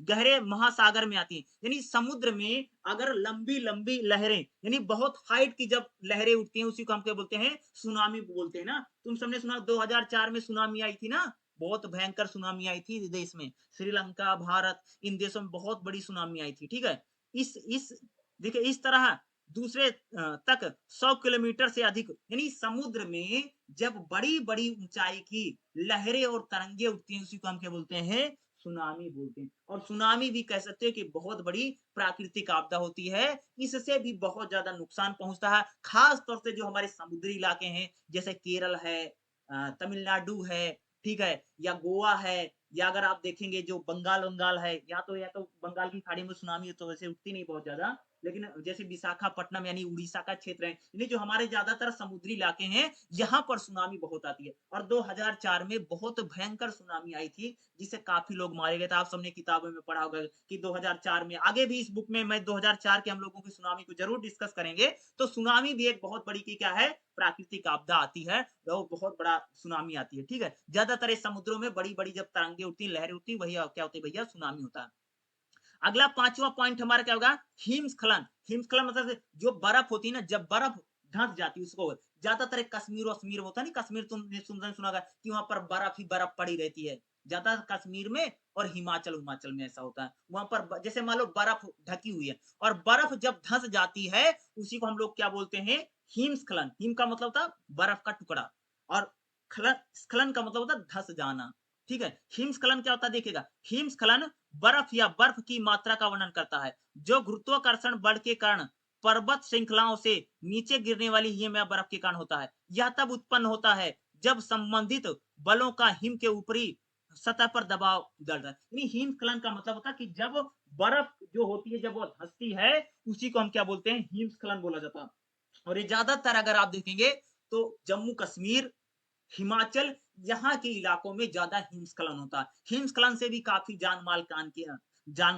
गहरे महासागर में आती हैं। यानी समुद्र में अगर लंबी लंबी लहरें, यानी बहुत हाइट की जब लहरें उठती हैं, उसी को हम क्या बोलते हैं, सुनामी बोलते हैं ना। तुम सबने सुना 2004 में सुनामी आई थी ना, बहुत भयंकर सुनामी आई थी देश में, श्रीलंका, भारत, इन देशों में बहुत बड़ी सुनामी आई थी। ठीक है, इस देखिए इस तरह दूसरे तक 100 किलोमीटर से अधिक, यानी समुद्र में जब बड़ी बड़ी ऊंचाई की लहरें और तरंगे उठती हैं, उसी को हम क्या बोलते हैं, सुनामी बोलते हैं। और सुनामी भी कह सकते हैं कि बहुत बड़ी प्राकृतिक आपदा होती है। इससे भी बहुत ज्यादा नुकसान पहुंचता है, खास तौर से जो हमारे समुद्री इलाके हैं, जैसे केरल है, तमिलनाडु है, ठीक है, या गोवा है, या अगर आप देखेंगे जो बंगाल है, या तो बंगाल की खाड़ी में सुनामी तो वैसे उठती नहीं बहुत ज्यादा, लेकिन जैसे विशाखापट्टनम यानी उड़ीसा का क्षेत्र है, यानी जो हमारे ज्यादातर समुद्री इलाके हैं, यहाँ पर सुनामी बहुत आती है। और 2004 में बहुत भयंकर सुनामी आई थी, जिससे काफी लोग मारे गए थे। आप सबने किताबों में पढ़ा होगा कि 2004 में, आगे भी इस बुक में मैं 2004 के हम लोगों की सुनामी को जरूर डिस्कस करेंगे। तो सुनामी भी एक बहुत बड़ी की क्या है, प्राकृतिक आपदा आती है, वो बहुत बड़ा सुनामी आती है। ठीक है, ज्यादातर इस समुद्रों में बड़ी बड़ी जब तरंगे उठती, लहरें उठती, वही क्या होती है भैया, सुनामी होता है। अगला पांचवा पॉइंट हमारा क्या होगा, हिमस्खलन। हिमस्खलन मतलब जो बर्फ होती है ना, जब बर्फ धंस जाती है, उसको ज्यादातर कश्मीर वश्मीर होता है ना, कश्मीर तुमने सुना होगा कि वहां पर बर्फ ही बर्फ पड़ी रहती है, ज्यादा कश्मीर में और हिमाचल में ऐसा होता है। वहां पर जैसे मान लो बर्फ ढकी हुई है और बर्फ जब धंस जाती है, उसी को हम लोग क्या बोलते हैं, हिमस्खलन। हिम का मतलब था बर्फ का टुकड़ा, और स्खलन का मतलब होता है धंस जाना। ठीक है, हिमस्खलन क्या होता है, देखिएगा हिमस्खलन बर्फ या बर्फ की मात्रा का वर्णन करता है जो गुरुत्वाकर्षण बल के कारण पर्वत श्रृंखलाओं से नीचे गिरने वाली हिम या बर्फ के कारण होता है। यह तब उत्पन्न होता है जब संबंधित बलों का हिम के ऊपरी सतह पर दबाव बढ़ जाए। यानी हिमस्खलन का मतलब होता है कि जब बर्फ जो होती है, जब वो धंसती है, उसी को हम क्या बोलते हैं, हिमस्खलन बोला जाता है। और ये ज्यादातर अगर आप देखेंगे तो जम्मू कश्मीर, हिमाचल, यहाँ के इलाकों में ज्यादा हिमस्खलन होता है। हिमस्खलन से भी काफी जान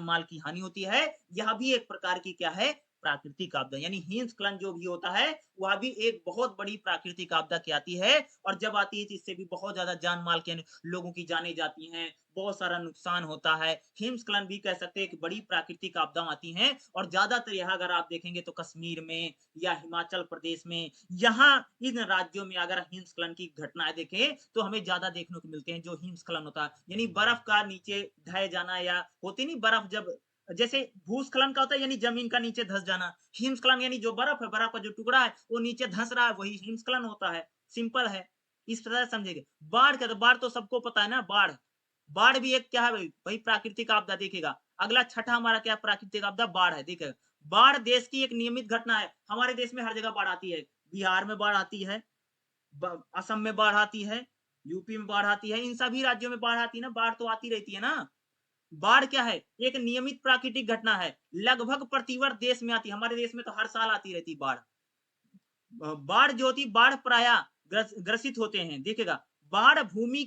माल की हानि होती है। यह भी एक प्रकार की क्या है, प्राकृतिक आपदा। यानी हिमस्खलन जो भी होता है, वह भी एक बहुत बड़ी प्राकृतिक आपदा की आती है। और जब आती है तो इससे भी बहुत ज्यादा जान माल के लोगों की जाने जाती हैं, बहुत सारा नुकसान होता है। हिमस्खलन भी कह सकते हैं कि बड़ी प्राकृतिक आपदा आती हैं। और ज्यादातर यहाँ अगर आप देखेंगे तो कश्मीर में या हिमाचल प्रदेश में, यहाँ इन राज्यों में अगर हिमस्खलन की घटनाएं देखें तो हमें ज्यादा देखने को मिलते हैं जो हिमस्खलन होता है। यानी बर्फ का नीचे ढह जाना, या होती नहीं बर्फ जब, जैसे भूस्खलन का होता है यानी जमीन का नीचे धंस जाना, हिमस्खलन यानी जो बर्फ है, बर्फ का जो टुकड़ा है वो नीचे धंस रहा है, वही हिमस्खलन होता है। सिंपल है, इस तरह से समझेंगे। बाढ़ का तो बाढ़ तो सबको पता है ना, बाढ़, बाढ़ भी एक क्या है भाई, प्राकृतिक आपदा। देखेगा अगला छठा हमारा क्या प्राकृतिक आपदा, बाढ़ है। देखेगा बाढ़ देश की एक नियमित घटना है। हमारे देश में हर जगह बाढ़ आती है, बिहार में बाढ़ आती है, असम में बाढ़ आती है, यूपी में बाढ़ आती है, इन सभी राज्यों में बाढ़ आती है ना, बाढ़ तो आती रहती है ना। बाढ़ क्या है? एक नियमित प्राकृतिक घटना है, लगभग प्रतिवर्ष देश में आती है, हमारे देश में तो हर साल आती रहती बाढ़। बाढ़ जो होती, बाढ़ प्रायः ग्रसित होते हैं, देखिएगा, बाढ़ भूमि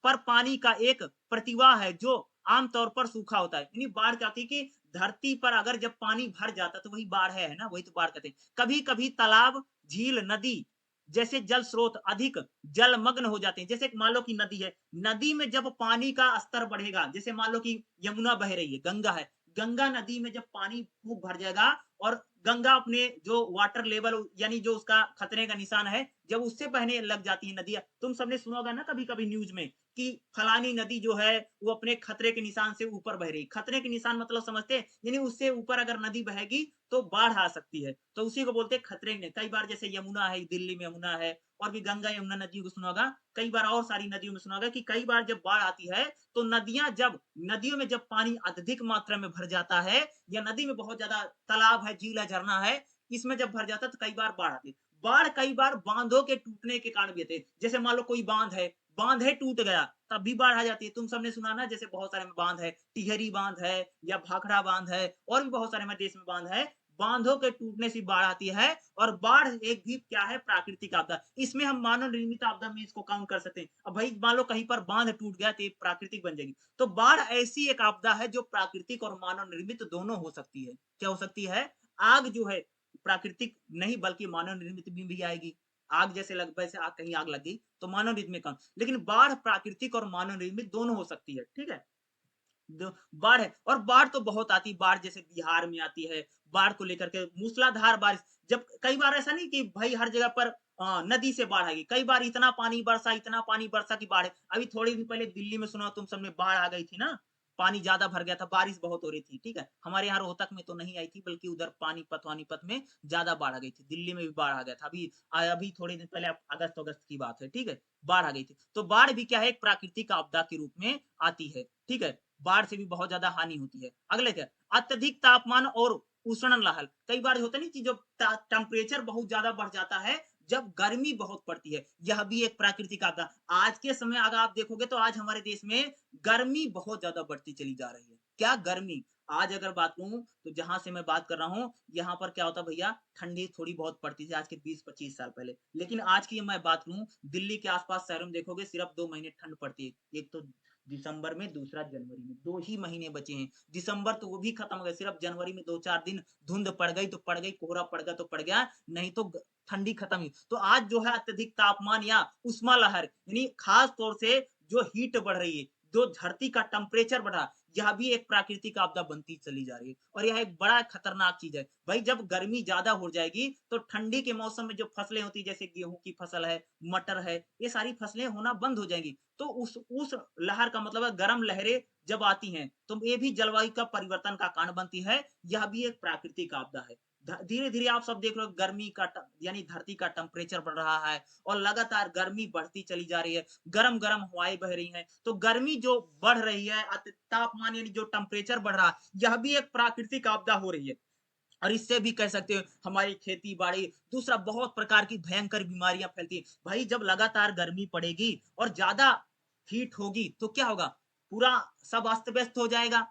पर पानी का एक प्रतिवाह है जो आमतौर पर सूखा होता है। यानी बाढ़ क्या होती है कि धरती पर अगर जब पानी भर जाता है तो वही बाढ़ है ना, वही तो बाढ़ कहते हैं। कभी कभी तालाब, झील, नदी जैसे जल स्रोत अधिक जलमग्न हो जाते हैं। जैसे मान लो कि नदी है, नदी में जब पानी का स्तर बढ़ेगा, जैसे मान लो कि यमुना बह रही है, गंगा है, गंगा नदी में जब पानी खूब भर जाएगा और गंगा अपने जो वाटर लेवल यानी जो उसका खतरे का निशान है, जब उससे बहने लग जाती है नदियां, तुम सबने सुना होगा ना कभी कभी न्यूज में कि फलानी नदी जो है वो अपने खतरे के निशान से ऊपर बह रही। खतरे के निशान मतलब समझते हैं, यानी उससे ऊपर अगर नदी बहेगी तो बाढ़ आ सकती है, तो उसी को बोलते हैं खतरे में। कई बार जैसे यमुना है, दिल्ली में यमुना है, और भी गंगा यमुना नदी को सुना होगा, कई बार और सारी नदियों में सुना होगा कि कई बार जब बाढ़ आती है तो नदियों में जब पानी अत्यधिक मात्रा में भर जाता है, या नदी में बहुत ज्यादा तालाब है, झील है, झरना है, इसमें जब भर जाता है तो कई बार बाढ़ आती है। बाढ़ कई बार बांधों के टूटने के कारण भी आते हैं। जैसे मान लो कोई बांध है टूट गया, तब भी बाढ़ आ जाती है। तुम सबने सुना ना, जैसे बहुत सारे में बांध है, टिहरी बांध है या भाखड़ा बांध है, और भी बहुत सारे हमारे देश में बांध है, बांधों के टूटने से बाढ़ आती है। और बाढ़ एक भी क्या है? प्राकृतिक आपदा। इसमें हम मानव निर्मित आपदा में इसको काउंट कर सकते हैं। अब भाई मान लो कहीं पर बांध टूट गया तो ये प्राकृतिक बन जाएगी। तो बाढ़ ऐसी एक आपदा है जो प्राकृतिक और मानव निर्मित दोनों हो सकती है। क्या हो सकती है? आग जो है प्राकृतिक नहीं बल्कि मानव निर्मित भी आएगी। आग जैसे लग वैसे आग कहीं आग लग गई तो मानव निर्मित में कम, लेकिन बाढ़ प्राकृतिक और मानव निर्मित दोनों हो सकती है। ठीक है? बाढ़ है, और बाढ़ तो बहुत आती है। बाढ़ जैसे बिहार में आती है, बाढ़ को लेकर के मूसलाधार बारिश। जब कई बार ऐसा नहीं कि भाई हर जगह पर नदी से बाढ़ आएगी, कई बार इतना पानी बरसा की बाढ़ है। अभी थोड़े दिन पहले दिल्ली में सुना तुम सबने, बाढ़ आ गई थी ना, पानी ज्यादा भर गया था, बारिश बहुत हो रही थी। ठीक है, हमारे यहाँ रोहतक में तो नहीं आई थी, बल्कि उधर पानीपत में ज्यादा बाढ़ आ गई थी। दिल्ली में भी बाढ़ आ गया था, अभी अभी थोड़े दिन पहले, अगस्त की बात है। ठीक है, बाढ़ आ गई थी। तो बाढ़ भी क्या है? एक प्राकृतिक आपदा के रूप में आती है। ठीक है, बाढ़ से भी बहुत ज्यादा हानि होती है। अगले क्या? अत्यधिक तापमान और उष्ण लहर। कई बार होता नहीं कि जब टेम्परेचर बहुत ज्यादा बढ़ जाता है, जब गर्मी बहुत पड़ती है, यह भी एक प्राकृतिक आपदा। आज के समय अगर आप देखोगे तो आज हमारे देश में गर्मी बहुत ज्यादा बढ़ती चली जा रही है। क्या गर्मी? आज अगर बात करूं तो जहां से मैं बात कर रहा हूं, यहाँ पर क्या होता भैया, ठंडी थोड़ी बहुत पड़ती थी आज के 20-25 साल पहले, लेकिन आज की मैं बात करूं, दिल्ली के आसपास शहरों में देखोगे सिर्फ 2 महीने ठंड पड़ती है। एक तो दिसंबर में, दूसरा जनवरी में, 2 ही महीने बचे हैं। दिसंबर तो वो भी खत्म हो गया, सिर्फ जनवरी में 2-4 दिन धुंध पड़ गई तो पड़ गई, कोहरा पड़ गया तो पड़ गया, नहीं तो ठंडी खत्म हुई। तो आज जो है अत्यधिक तापमान या उष्मा लहर, यानी खास तौर से जो हीट बढ़ रही है, जो धरती का टेम्परेचर बढ़ा, यह भी एक प्राकृतिक आपदा बनती चली जा रही है, और यह एक बड़ा खतरनाक चीज है। भाई जब गर्मी ज्यादा हो जाएगी तो ठंडी के मौसम में जो फसलें होती है, जैसे गेहूं की फसल है, मटर है, ये सारी फसलें होना बंद हो जाएंगी। तो उस लहर का मतलब है, गर्म लहरें जब आती हैं तो ये भी जलवायु का परिवर्तन का कारण बनती है। यह भी एक प्राकृतिक आपदा है। धीरे धीरे आप सब देख रहे हो, गर्मी का यानी धरती का टेम्परेचर बढ़ रहा है, और लगातार गर्मी बढ़ती चली जा रही है, गरम गरम हवाएं बह रही हैं। तो गर्मी जो बढ़ रही है, तापमान यानी जो टेम्परेचर बढ़ रहा है, यह भी एक प्राकृतिक आपदा हो रही है। और इससे भी कह सकते हो हमारी खेती बाड़ी, दूसरा बहुत प्रकार की भयंकर बीमारियां फैलती है। भाई जब लगातार गर्मी पड़ेगी और ज्यादा हीट होगी तो क्या होगा? पूरा सब अस्त व्यस्त हो जाएगा।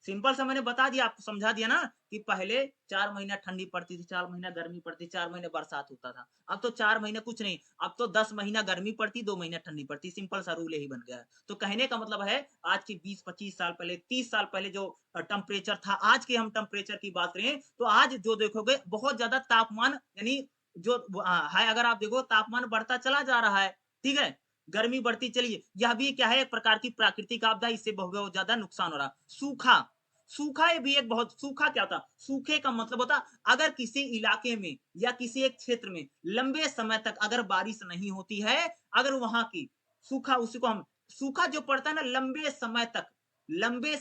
सिंपल सा मैंने बता दिया, आपको समझा दिया ना, कि पहले 4 महीना ठंडी पड़ती थी, 4 महीना गर्मी पड़ती, 4 महीने बरसात होता था। अब तो 4 महीने कुछ नहीं, अब तो 10 महीना गर्मी पड़ती, 2 महीना ठंडी पड़ती। सिंपल सा रूल यही बन गया है। तो कहने का मतलब है, आज के 20-25 साल पहले, 30 साल पहले जो टेम्परेचर था, आज के हम टेम्परेचर की बात करें तो आज जो देखोगे बहुत ज्यादा तापमान, यानी जो है, अगर आप देखो तापमान बढ़ता चला जा रहा है। ठीक है, गर्मी बढ़ती चली है। यह भी क्या है? एक प्रकार की प्राकृतिक आपदा, इससे बहुत ज्यादा नुकसान हो रहा। सूखा, सूखा ये भी एक बहुत, सूखा क्या होता? सूखे का मतलब होता, अगर किसी इलाके में या किसी एक क्षेत्र में लंबे समय तक अगर बारिश नहीं होती है, अगर वहां की सूखा, उसी को हम सूखा जो पड़ता है ना, लंबे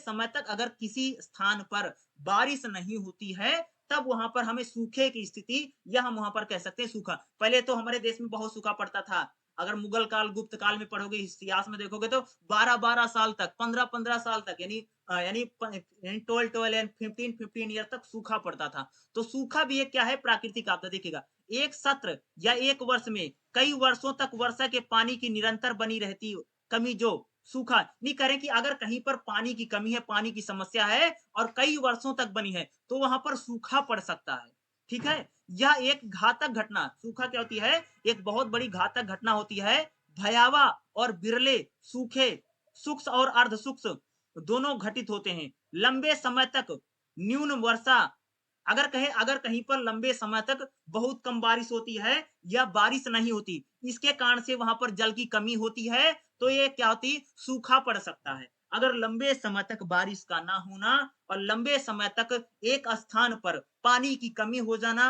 समय तक अगर किसी स्थान पर बारिश नहीं होती है, तब वहां पर हमें सूखे की स्थिति, या हम वहां पर कह सकते हैं सूखा। पहले तो हमारे देश में बहुत सूखा पड़ता था। अगर मुगल काल, गुप्त काल में पढ़ोगे, इतिहास में देखोगे तो 12-12 साल तक, 15-15 साल तक, यानी 12-12 एंड 15-15 ईयर तक सूखा पड़ता था। तो सूखा भी एक क्या है? प्राकृतिक आपदा। देखिएगा, एक सत्र या एक वर्ष में कई वर्षों तक वर्षा के पानी की निरंतर बनी रहती कमी जो सूखा नहीं करें कि अगर कहीं पर पानी की कमी है, पानी की समस्या है और कई वर्षों तक बनी है तो वहां पर सूखा पड़ सकता है। ठीक है, यह एक घातक घटना, सूखा क्या होती है, एक बहुत बड़ी घातक घटना होती है। भयावह और बिरले सूखे सूक्ष्म और अर्ध सूक्ष्म दोनों घटित होते हैं। लंबे समय तक न्यून वर्षा, अगर कहीं पर लंबे समय तक बहुत कम बारिश होती है या बारिश नहीं होती, इसके कारण से वहां पर जल की कमी होती है तो ये क्या होती, सूखा पड़ सकता है। अगर लंबे समय तक बारिश का ना होना और लंबे समय तक एक स्थान पर पानी की कमी हो जाना,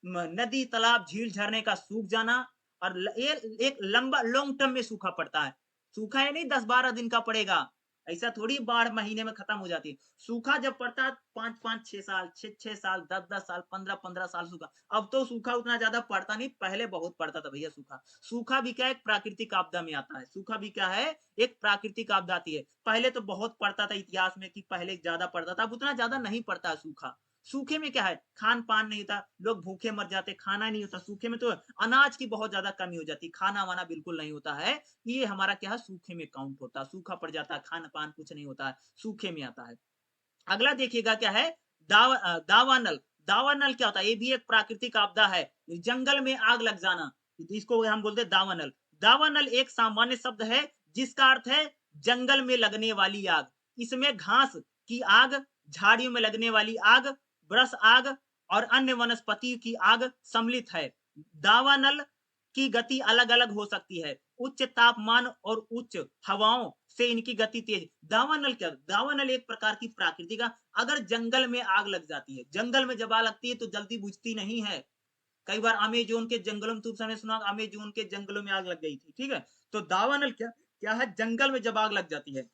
नदी तालाब झील झरने का सूख जाना और एक लंबा लॉन्ग टर्म में सूखा पड़ता है। सूखा है नहीं 10-12 दिन का पड़ेगा, ऐसा थोड़ी बाढ़ महीने में खत्म हो जाती है। सूखा जब पड़ता है 5-5 6 साल, 6-6 साल, 10-10 साल, 15-15 साल सूखा। अब तो सूखा उतना ज्यादा पड़ता नहीं, पहले बहुत पड़ता था भैया सूखा। सूखा भी क्या एक प्राकृतिक आपदा में आता है, सूखा भी क्या है, एक प्राकृतिक आपदा आती है। पहले तो बहुत पड़ता था इतिहास में कि पहले ज्यादा पड़ता था, अब उतना ज्यादा नहीं पड़ता है सूखा। सूखे में क्या है, खान पान नहीं होता, लोग भूखे मर जाते, खाना नहीं होता। सूखे में तो अनाज की बहुत ज्यादा कमी हो जाती, खाना वाना बिल्कुल नहीं होता है। ये हमारा क्या है, सूखे में काउंट होता है, सूखा पड़ जाता है, खान पान कुछ नहीं होता है, सूखे में आता है। अगला देखिएगा क्या है, दावानल। दावानल क्या होता है, ये भी एक प्राकृतिक आपदा है। जंगल में आग लग जाना, इसको हम बोलते हैं दावानल। दावानल एक सामान्य शब्द है जिसका अर्थ है जंगल में लगने वाली आग। इसमें घास की आग, झाड़ियों में लगने वाली आग, ब्रश आग और अन्य वनस्पति की आग सम्मिलित है। दावानल की गति अलग अलग हो सकती है, उच्च तापमान और उच्च हवाओं से इनकी गति तेज। दावानल क्या, दावानल एक प्रकार की प्राकृतिक, अगर जंगल में आग लग जाती है, जंगल में जब आग लगती है तो जल्दी बुझती नहीं है। कई बार अमेजोन के जंगलों में, तुमने सुना अमेजोन के जंगलों में आग लग गई थी, ठीक है। तो दावानल क्या क्या है, जंगल में जब आग लग जाती है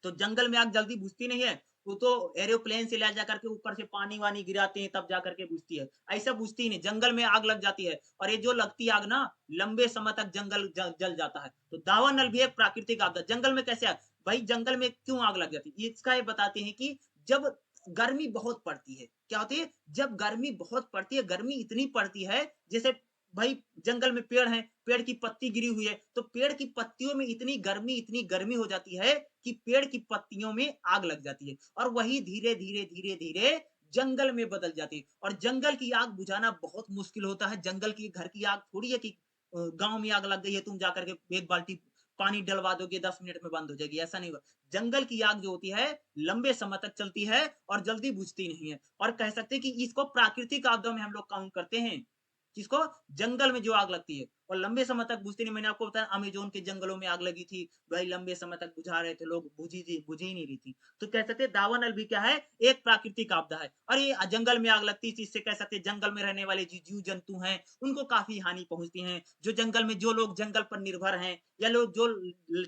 तो जंगल में आग जल्दी बुझती नहीं है, वो तो एरोप्लेन से ले जा करके ऊपर से पानी वानी गिराते हैं तब जा करके बुझती है, ऐसा बुझती ही नहीं, जंगल में आग लग जाती है। और ये जो लगती आग ना, लंबे समय तक जंगल जल जाता है। तो दावानल भी एक प्राकृतिक आपदा। जंगल में कैसे आग, भाई जंगल में क्यों आग लग जाती है, इसका ये बताते हैं कि जब गर्मी बहुत पड़ती है, क्या होती है, जब गर्मी बहुत पड़ती है, गर्मी इतनी पड़ती है, जैसे भाई जंगल में पेड़ है, पेड़ की पत्ती गिरी हुई है तो पेड़ की पत्तियों में इतनी गर्मी हो जाती है कि पेड़ की पत्तियों में आग लग जाती है और वही धीरे धीरे धीरे धीरे जंगल में बदल जाती है। और जंगल की आग बुझाना बहुत मुश्किल होता है। जंगल की घर की आग थोड़ी है कि गांव में आग लग गई है, तुम जाकर के एक बाल्टी पानी डलवा दोगे 10 मिनट में बंद हो जाएगी, ऐसा नहीं होगा। जंगल की आग जो होती है लंबे समय तक चलती है और जल्दी बुझती नहीं है। और कह सकते हैं कि इसको प्राकृतिक आपदा में हम लोग काउंट करते हैं, किसको, जंगल में जो आग लगती है और लंबे समय तक बुझती नहीं। मैंने आपको बताया अमेजोन के जंगलों में आग लगी थी, भाई लंबे समय तक बुझा रहे थे लोग, बुझी ही नहीं रही थी। तो कह सकते हैं दावानल भी क्या है, एक प्राकृतिक आपदा है। और ये जंगल में आग लगती है, इससे कह सकते हैं जंगल में रहने वाले जीव जंतु हैं उनको काफी हानि पहुंचती है। जो जंगल में, जो लोग जंगल पर निर्भर हैं या लोग जो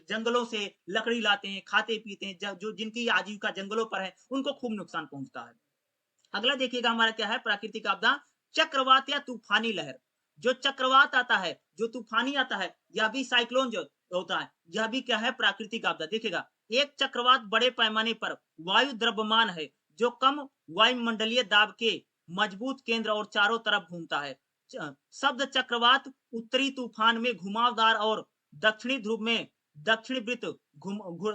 जंगलों से लकड़ी लाते हैं, खाते पीते हैं, जो जिनकी आजीविका जंगलों पर है, उनको खूब नुकसान पहुंचता है। अगला देखिएगा हमारा क्या है, प्राकृतिक आपदा, चक्रवात या तूफानी लहर। जो चक्रवात आता है, जो तूफानी आता है, या भी साइक्लोन जो होता है, यह भी क्या है, प्राकृतिक आपदा। देखिएगा, एक चक्रवात बड़े पैमाने पर वायु द्रव्यमान है जो कम वायुमंडलीय दाब के मजबूत केंद्र और चारों तरफ घूमता है। शब्द चक्रवात उत्तरी तूफान में घुमावदार और दक्षिणी ध्रुव में दक्षिणी वृत्त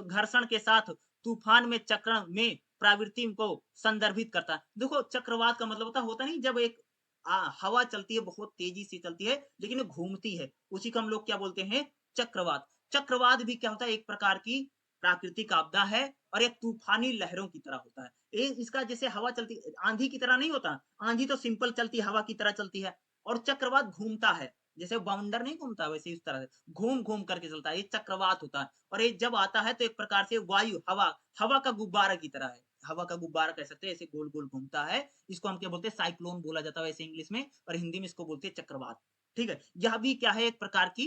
घर्षण के साथ तूफान में चक्रण में प्रवृत्ति को संदर्भित करता है। देखो चक्रवात का मतलब होता नहीं, जब एक हवा चलती है, बहुत तेजी से चलती है लेकिन घूमती है, उसी को हम लोग क्या बोलते हैं, चक्रवात। चक्रवात भी क्या होता है, एक प्रकार की प्राकृतिक आपदा है और एक तूफानी लहरों की तरह होता है। इसका जैसे हवा चलती, आंधी की तरह नहीं होता, आंधी तो सिंपल चलती हवा की तरह चलती है, और चक्रवात घूमता है, जैसे बाउंडर नहीं घूमता वैसे इस तरह से घूम घूम करके चलता है, ये चक्रवात होता है। और ये जब आता है तो एक प्रकार से वायु हवा हवा का गुब्बारा की तरह है, हवा का गुब्बारा कह सकते हैं, ऐसे गोल गोल घूमता है। इसको हम क्या बोलते हैं, साइक्लोन बोला जाता है वैसे इंग्लिश में, और हिंदी में इसको बोलते हैं चक्रवात। ठीक है, यह भी क्या है, एक प्रकार की,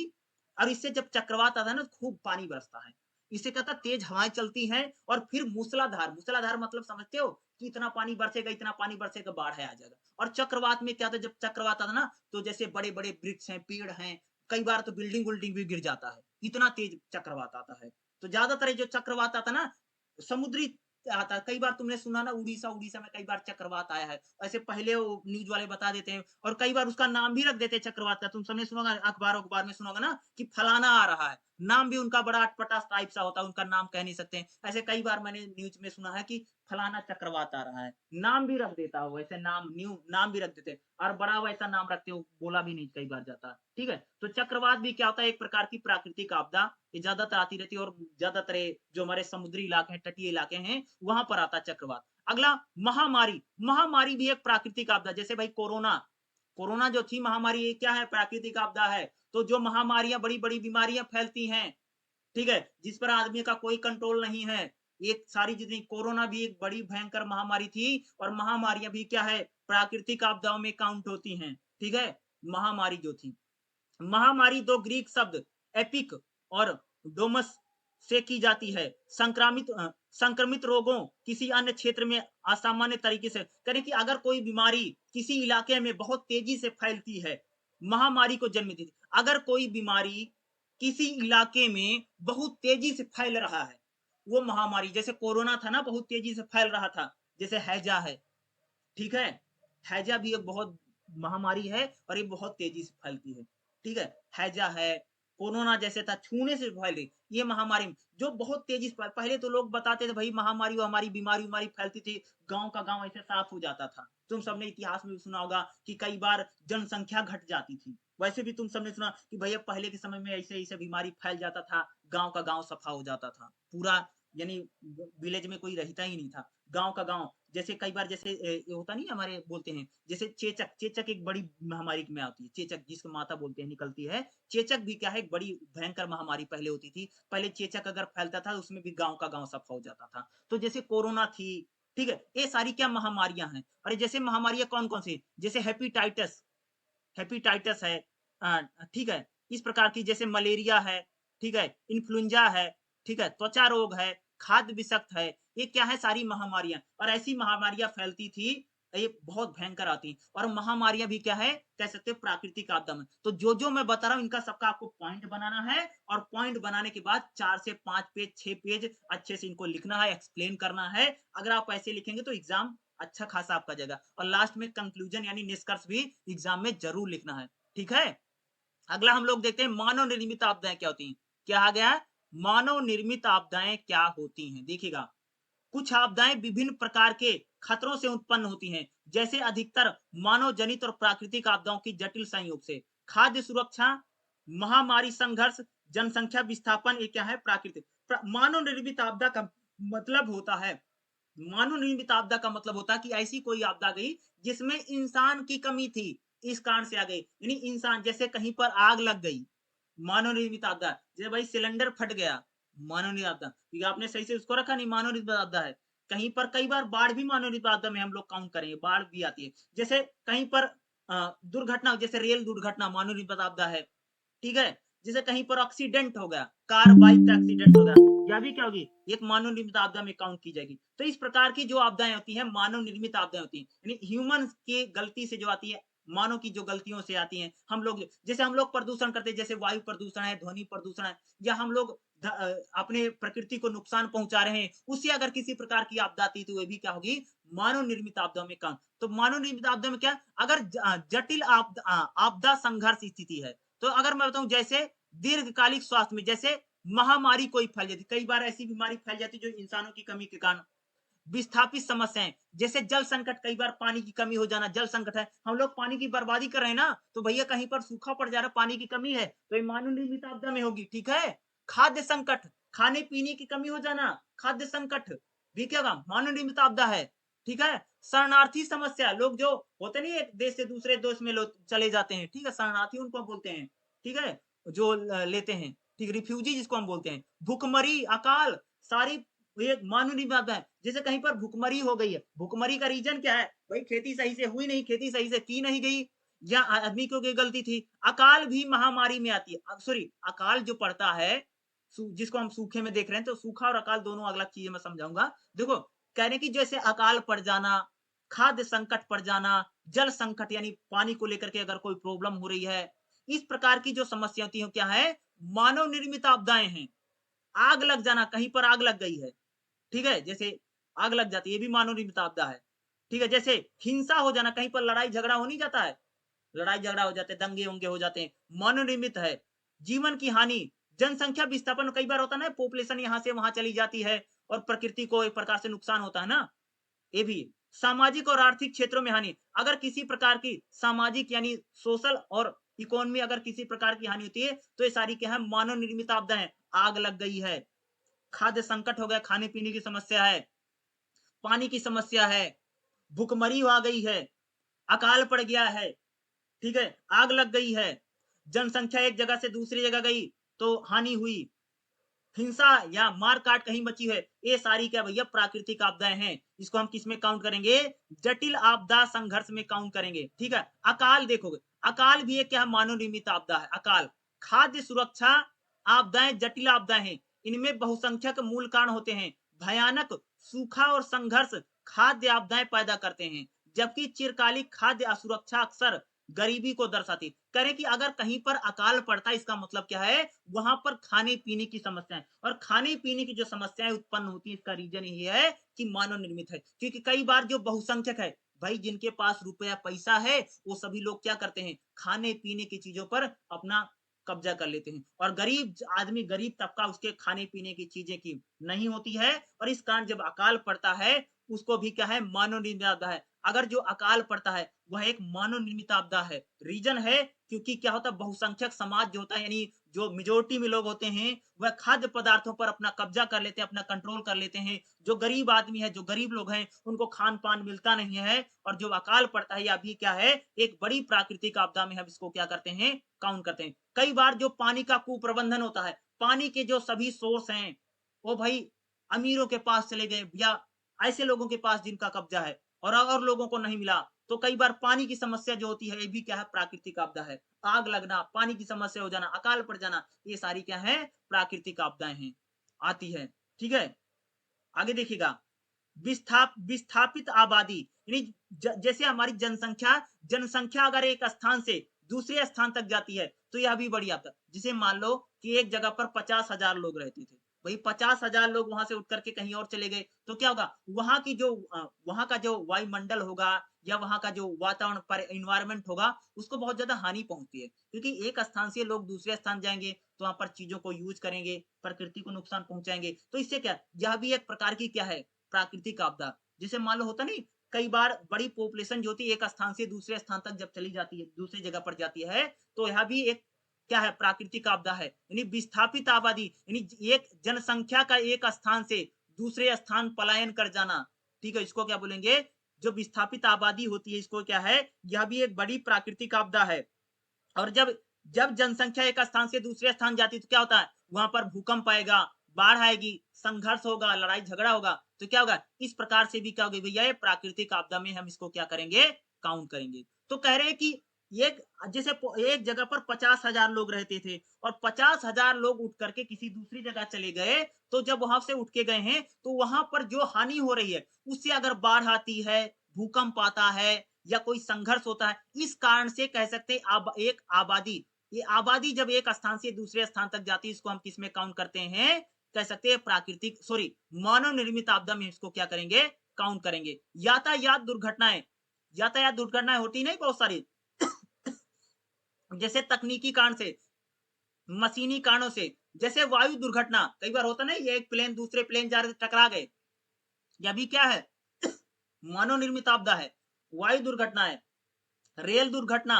और इससे जब चक्रवात आता है ना तो खूब पानी बरसता है। इससे कहता तेज हवाएं चलती हैं और फिर मूसलाधार, मूसलाधार मतलब समझते हो कि इतना पानी बरसेगा, इतना पानी बरसेगा, बाढ़ है आ जाएगा। और चक्रवात में क्या था, जब चक्रवात आता ना तो जैसे बड़े बड़े वृक्ष हैं, पेड़ हैं, कई बार तो बिल्डिंग उल्डिंग भी गिर जाता है, इतना तेज चक्रवात आता है। तो ज्यादातर जो चक्रवात आता ना, समुद्री आता है। कई बार तुमने सुना ना, उड़ीसा उड़ीसा में कई बार चक्रवात आया है, ऐसे पहले वो न्यूज वाले बता देते हैं, और कई बार उसका नाम भी रख देते हैं चक्रवात का। तुम सबने सुना होगा, अखबार में सुना होगा ना कि फलाना आ रहा है, नाम भी उनका बड़ा अटपटा टाइप सा होता है, उनका नाम कह नहीं सकते हैं। ऐसे कई बार मैंने न्यूज में सुना है कि फलाना चक्रवात आ रहा है, नाम भी रख देता हो, वैसे नाम भी रख देते हैं, और बड़ा वैसा नाम रखते हो, बोला भी नहीं कई बार जाता। ठीक है, तो चक्रवात भी क्या होता है, एक प्रकार की प्राकृतिक आपदा, ये ज्यादातर आती रहती है, और ज्यादातर जो हमारे समुद्री इलाके हैं, तटीय इलाके हैं, वहां पर आता है चक्रवात। अगला, महामारी। महामारी भी एक प्राकृतिक आपदा, जैसे भाई कोरोना, कोरोना जो थी महामारी, ये क्या है, प्राकृतिक आपदा है। तो जो महामारियां, बड़ी बड़ी बीमारियां फैलती हैं, ठीक है, जिस पर आदमी का कोई कंट्रोल नहीं है, एक सारी जितनी, कोरोना भी एक बड़ी भयंकर महामारी थी, और महामारियां भी क्या है, प्राकृतिक आपदाओं में काउंट होती हैं। ठीक है, महामारी जो थी, महामारी दो ग्रीक शब्द एपिक और डोमस से की जाती है। संक्रमित रोगों किसी अन्य क्षेत्र में असामान्य तरीके से, करें कि अगर कोई बीमारी किसी इलाके में बहुत तेजी से फैलती है, महामारी को जन्म देती है। अगर कोई बीमारी किसी इलाके में बहुत तेजी से फैल रहा है, वो महामारी, जैसे कोरोना था ना, बहुत तेजी से फैल रहा था, जैसे हैजा है। ठीक है, हैजा भी एक बहुत महामारी है, और ये बहुत तेजी से फैलती है। ठीक है, हैजा है, कोरोना जैसे था, छूने से फैले, ये महामारी जो बहुत तेजी से पहले तो लोग बताते थे भाई महामारी, वो हमारी बीमारी उमारी फैलती थी, गांव का गांव ऐसे साफ हो जाता था। तुम सबने इतिहास में भी सुना होगा कि कई बार जनसंख्या घट जाती थी। वैसे भी तुम सबने सुना कि भैया पहले के समय में ऐसे ऐसे बीमारी फैल जाता था, गांव का गांव सफा हो जाता था पूरा, यानी विलेज में कोई रहता ही नहीं था, गांव का गांव। जैसे कई बार, जैसे ये होता नहीं, हमारे बोलते हैं, जैसे चेचक, चेचक एक बड़ी महामारी में आती है, चेचक जिसको माता बोलते हैं, निकलती है। चेचक भी क्या है, एक बड़ी भयंकर महामारी पहले होती थी। पहले चेचक अगर फैलता था, उसमें भी गांव का गांव सफा हो जाता था। तो जैसे कोरोना थी, ठीक है, ये सारी क्या महामारियां हैं। अरे जैसे महामारियां कौन कौन सी, जैसे हेपेटाइटिस, हेपेटाइटिस है, ठीक है, इस प्रकार की, जैसे मलेरिया है, ठीक है, इन्फ्लुएंजा है, ठीक है, त्वचा रोग है, खाद्य विषाक्त है, ये क्या है, सारी महामारियां। और ऐसी महामारियां फैलती थी, ये बहुत भयंकर आती। और महामारियां भी क्या है, कह सकते हैं प्राकृतिक आपदा में। तो जो जो मैं बता रहा हूँ, इनका सबका आपको पॉइंट बनाना है, और पॉइंट बनाने के बाद 4 से 5 पेज 6 पेज अच्छे से इनको लिखना है, एक्सप्लेन करना है। अगर आप ऐसे लिखेंगे तो एग्जाम अच्छा खासा आपका जाएगा, और लास्ट में कंक्लूजन यानी निष्कर्ष भी एग्जाम में जरूर लिखना है। ठीक है, अगला हम लोग देखते हैं मानव निर्मित आपदाएं क्या होती हैं। क्या आ गया, मानव निर्मित आपदाएं क्या होती हैं। देखिएगा, कुछ आपदाएं विभिन्न प्रकार के खतरों से उत्पन्न होती हैं, जैसे अधिकतर मानव जनित और प्राकृतिक आपदाओं की जटिल संयोग से। खाद्य सुरक्षा, महामारी, संघर्ष, जनसंख्या विस्थापन, ये क्या है, प्राकृतिक। मानव निर्मित आपदा का मतलब होता है, मानव निर्मित आपदा का मतलब होता है कि ऐसी कोई आपदा गई जिसमें इंसान की कमी थी, इस कारण से आ गई। यानी इंसान, जैसे कहीं पर आग लग गई, मानव निर्मित आपदा। जैसे भाई सिलेंडर फट गया, मानव निर्मित आपदा, क्योंकि आपने सही से उसको रखा नहीं, मानव निर्मित आपदा है। कहीं पर कई बार बाढ़ भी मानव निर्मित आपदा में हम लोग काउंट करेंगे, बाढ़ भी आती है। जैसे कहीं पर दुर्घटना, जैसे रेल दुर्घटना मानव निर्मित आपदा है। ठीक है, जैसे कहीं पर एक्सीडेंट हो गया, कार बाइक का एक्सीडेंट हो गया, यह भी क्या होगी, एक मानव निर्मित आपदा में काउंट की जाएगी। तो इस प्रकार की जो आपदाएं होती हैं, मानव निर्मित आपदाएं होती हैं, यानी ह्यूमन की गलती से जो आती है, मानव की जो गलतियों से आती हैं। हम लोग, जैसे हम लोग प्रदूषण करते हैं, जैसे वायु प्रदूषण है, ध्वनि प्रदूषण है, या हम लोग अपने प्रकृति को नुकसान पहुंचा रहे हैं, उससे अगर किसी प्रकार की आपदा आती तो वे भी क्या होगी, मानव निर्मित आपदा में काउंट। तो मानव निर्मित आपदा में क्या, अगर जटिल आपदा संघर्ष स्थिति है, तो अगर मैं बताऊं, जैसे दीर्घकालिक स्वास्थ्य में, जैसे महामारी कोई फैल जाती, कई बार ऐसी बीमारी फैल जाती जो इंसानों की कमी के कारण। विस्थापित समस्याएं, जैसे जल संकट, कई बार पानी की कमी हो जाना, जल संकट है, हम लोग पानी की बर्बादी कर रहे हैं ना, तो भैया कहीं पर सूखा पड़ जा रहा है, पानी की कमी है, तो ये मानव निर्मित आपदा में होगी। ठीक है, खाद्य संकट, खाने पीने की कमी हो जाना, खाद्य संकट भी क्या होगा, मानव निर्मित आपदा है। ठीक है, शरणार्थी समस्या, लोग जो होते नहीं, एक देश से दूसरे देश में लोग चले जाते हैं, ठीक है, शरणार्थी उनको बोलते हैं। ठीक है, जो लेते हैं, ठीक, रिफ्यूजी जिसको हम बोलते हैं। भुखमरी, अकाल, सारी ये मानव निर्मित आपदा है। जैसे कहीं पर भुखमरी हो गई है, भुखमरी का रीजन क्या है, भाई खेती सही से हुई नहीं, खेती सही से की नहीं गई, या आदमी की गलती थी। अकाल भी महामारी में आती है, सॉरी, अकाल जो पड़ता है, जिसको हम सूखे में देख रहे हैं, तो सूखा और अकाल दोनों अलग चीजें मैं समझाऊंगा। देखो, कहने की जैसे अकाल पड़ जाना, खाद्य संकट पड़ जाना, जल संकट यानी पानी को लेकर के अगर कोई प्रॉब्लम हो रही है, इस प्रकार की जो समस्या होती है, क्या है, मानव निर्मित आपदाएं हैं। आग लग जाना, कहीं पर आग लग गई है, ठीक है, जैसे आग लग जाती है, ये भी मानव निर्मित आपदा है। ठीक है, जैसे हिंसा हो जाना, कहीं पर लड़ाई झगड़ा हो नहीं जाता है, लड़ाई झगड़ा हो जाते हैं, दंगे-वंगे हो जाते हैं, मानव निर्मित है। जीवन की हानि, जनसंख्या विस्थापन, कई बार होता है ना, पॉपुलेशन यहाँ से वहाँ चली जाती है और प्रकृति को एक प्रकार से नुकसान होता है ना, ये भी। सामाजिक और आर्थिक क्षेत्रों में हानि, अगर किसी प्रकार की सामाजिक यानी सोशल और इकोनॉमी अगर किसी प्रकार की हानि होती है, तो ये सारी क्या है, मानव निर्मित आपदा है। आग लग गई है, खाद्य संकट हो गया, खाने-पीने की समस्या है, पानी की समस्या है, भुखमरी आ गई है, अकाल पड़ गया है, ठीक है, आग लग गई है, जनसंख्या एक जगह से दूसरी जगह गई, तो हानि हुई, हिंसा या मार काट कहीं मची है, ये सारी क्या भैया प्राकृतिक आपदाएं हैं। इसको हम किस में काउंट करेंगे, जटिल आपदा संघर्ष में काउंट करेंगे। ठीक है, अकाल देखोगे, अकाल भी एक क्या है, मानव निर्मित आपदा है। अकाल, खाद्य सुरक्षा आपदाएं जटिल आपदाएं हैं, इनमें बहुसंख्यक मूल कारण होते हैं। भयानक सूखा और संघर्ष खाद्य आपदाएं पैदा करते हैं, जबकि चिरकालिक खाद्य असुरक्षा अक्सर गरीबी को दर्शाती। करें कि अगर कहीं पर अकाल पड़ता है, इसका मतलब क्या है, वहां पर खाने पीने की समस्याएं, और खाने पीने की जो समस्याएं उत्पन्न होती है, इसका रीजन ये है कि मानव निर्मित है। क्योंकि कई बार जो बहुसंख्यक है भाई, जिनके पास रुपया पैसा है, वो सभी लोग क्या करते हैं, खाने पीने की चीजों पर अपना कब्जा कर लेते हैं, और गरीब आदमी, गरीब तबका, उसके खाने पीने की चीजें की नहीं होती है, और इस कारण जब अकाल पड़ता है, उसको भी क्या है, मानव निर्मित आपदा है। अगर जो अकाल पड़ता है वह एक मानव निर्मित आपदा है। रीजन है क्योंकि क्या होता है, बहुसंख्यक समाज जो होता है, यानी जो मेजोरिटी में लोग होते हैं, वह खाद्य पदार्थों पर अपना कब्जा कर लेते हैं, अपना कंट्रोल कर लेते हैं। जो गरीब आदमी है, जो गरीब लोग हैं, उनको खान पान मिलता नहीं है, और जो अकाल पड़ता है, या भी क्या है, एक बड़ी प्राकृतिक आपदा में हम इसको क्या करते हैं, काउंट करते हैं। कई बार जो पानी का कुप्रबंधन होता है, पानी के जो सभी सोर्स हैं, वो भाई अमीरों के पास चले गए, या ऐसे लोगों के पास जिनका कब्जा है, और लोगों को नहीं मिला, तो कई बार पानी की समस्या जो होती है, ये भी क्या है, प्राकृतिक आपदा है। आग लगना, पानी की समस्या हो जाना, अकाल पड़ जाना, ये सारी क्या है, प्राकृतिक आपदाएं हैं, आती है। ठीक है, आगे देखिएगा, विस्थापित आबादी, यानी जैसे हमारी जनसंख्या जनसंख्या अगर एक स्थान से दूसरे स्थान तक जाती है, तो यह भी बड़ी आपदा। जिसे मान लो कि एक जगह पर 50,000 लोग रहते थे, वही 50,000 लोग वहां से उठ करके कहीं और चले गए, तो क्या होगा, वहां की जो वहां का जो वायुमंडल होगा, या वहां का जो वातावरण पर इन्वायरमेंट होगा, उसको बहुत ज्यादा हानि पहुंचती है। क्योंकि एक स्थान से लोग दूसरे स्थान जाएंगे, तो वहां पर चीजों को यूज करेंगे, प्रकृति को नुकसान पहुंचाएंगे, तो इससे क्या, यह भी एक प्रकार की क्या है, प्राकृतिक आपदा। जैसे मान लो होता नहीं, कई बार बड़ी पॉपुलेशन जो होती है, एक स्थान से दूसरे स्थान तक जब चली जाती है, दूसरी जगह पर जाती है, तो यह भी एक क्या है, प्राकृतिक आपदा है। यानी विस्थापित आबादी, यानी एक जनसंख्या का एक स्थान से दूसरे स्थान पलायन कर जाना। ठीक है, इसको क्या बोलेंगे, जो विस्थापित आबादी होती है, इसको क्या है, यह भी एक बड़ी प्राकृतिक आपदा है। और जब जब जनसंख्या एक स्थान से दूसरे स्थान जाती है, तो क्या होता है, वहां पर भूकंप आएगा, बाढ़ आएगी, संघर्ष होगा, लड़ाई झगड़ा होगा, तो क्या होगा, इस प्रकार से भी क्या होगा भैया, ये प्राकृतिक आपदा में हम इसको क्या करेंगे, काउंट करेंगे। तो कह रहे हैं कि एक जैसे एक जगह पर 50,000 लोग रहते थे, और 50,000 लोग उठ करके किसी दूसरी जगह चले गए, तो जब वहां से उठ के गए हैं, तो वहां पर जो हानि हो रही है, उससे अगर बाढ़ आती है, भूकंप आता है, या कोई संघर्ष होता है, इस कारण से कह सकते हैं एक आबादी, ये आबादी जब एक स्थान से दूसरे स्थान तक जाती है, इसको हम किस में काउंट करते हैं, कह सकते हैं प्राकृतिक, सॉरी, मानव निर्मित आपदा में इसको क्या करेंगे, काउंट करेंगे। यातायात दुर्घटनाएं होती नहीं बहुत सारी, जैसे तकनीकी कारण से, मशीनी कारणों से, जैसे वायु दुर्घटना, कई बार होता नहीं, ये एक प्लेन दूसरे प्लेन जा रहे थे, टकरा गए, यह भी क्या है, मानव निर्मित आपदा है। वायु दुर्घटना है, रेल दुर्घटना,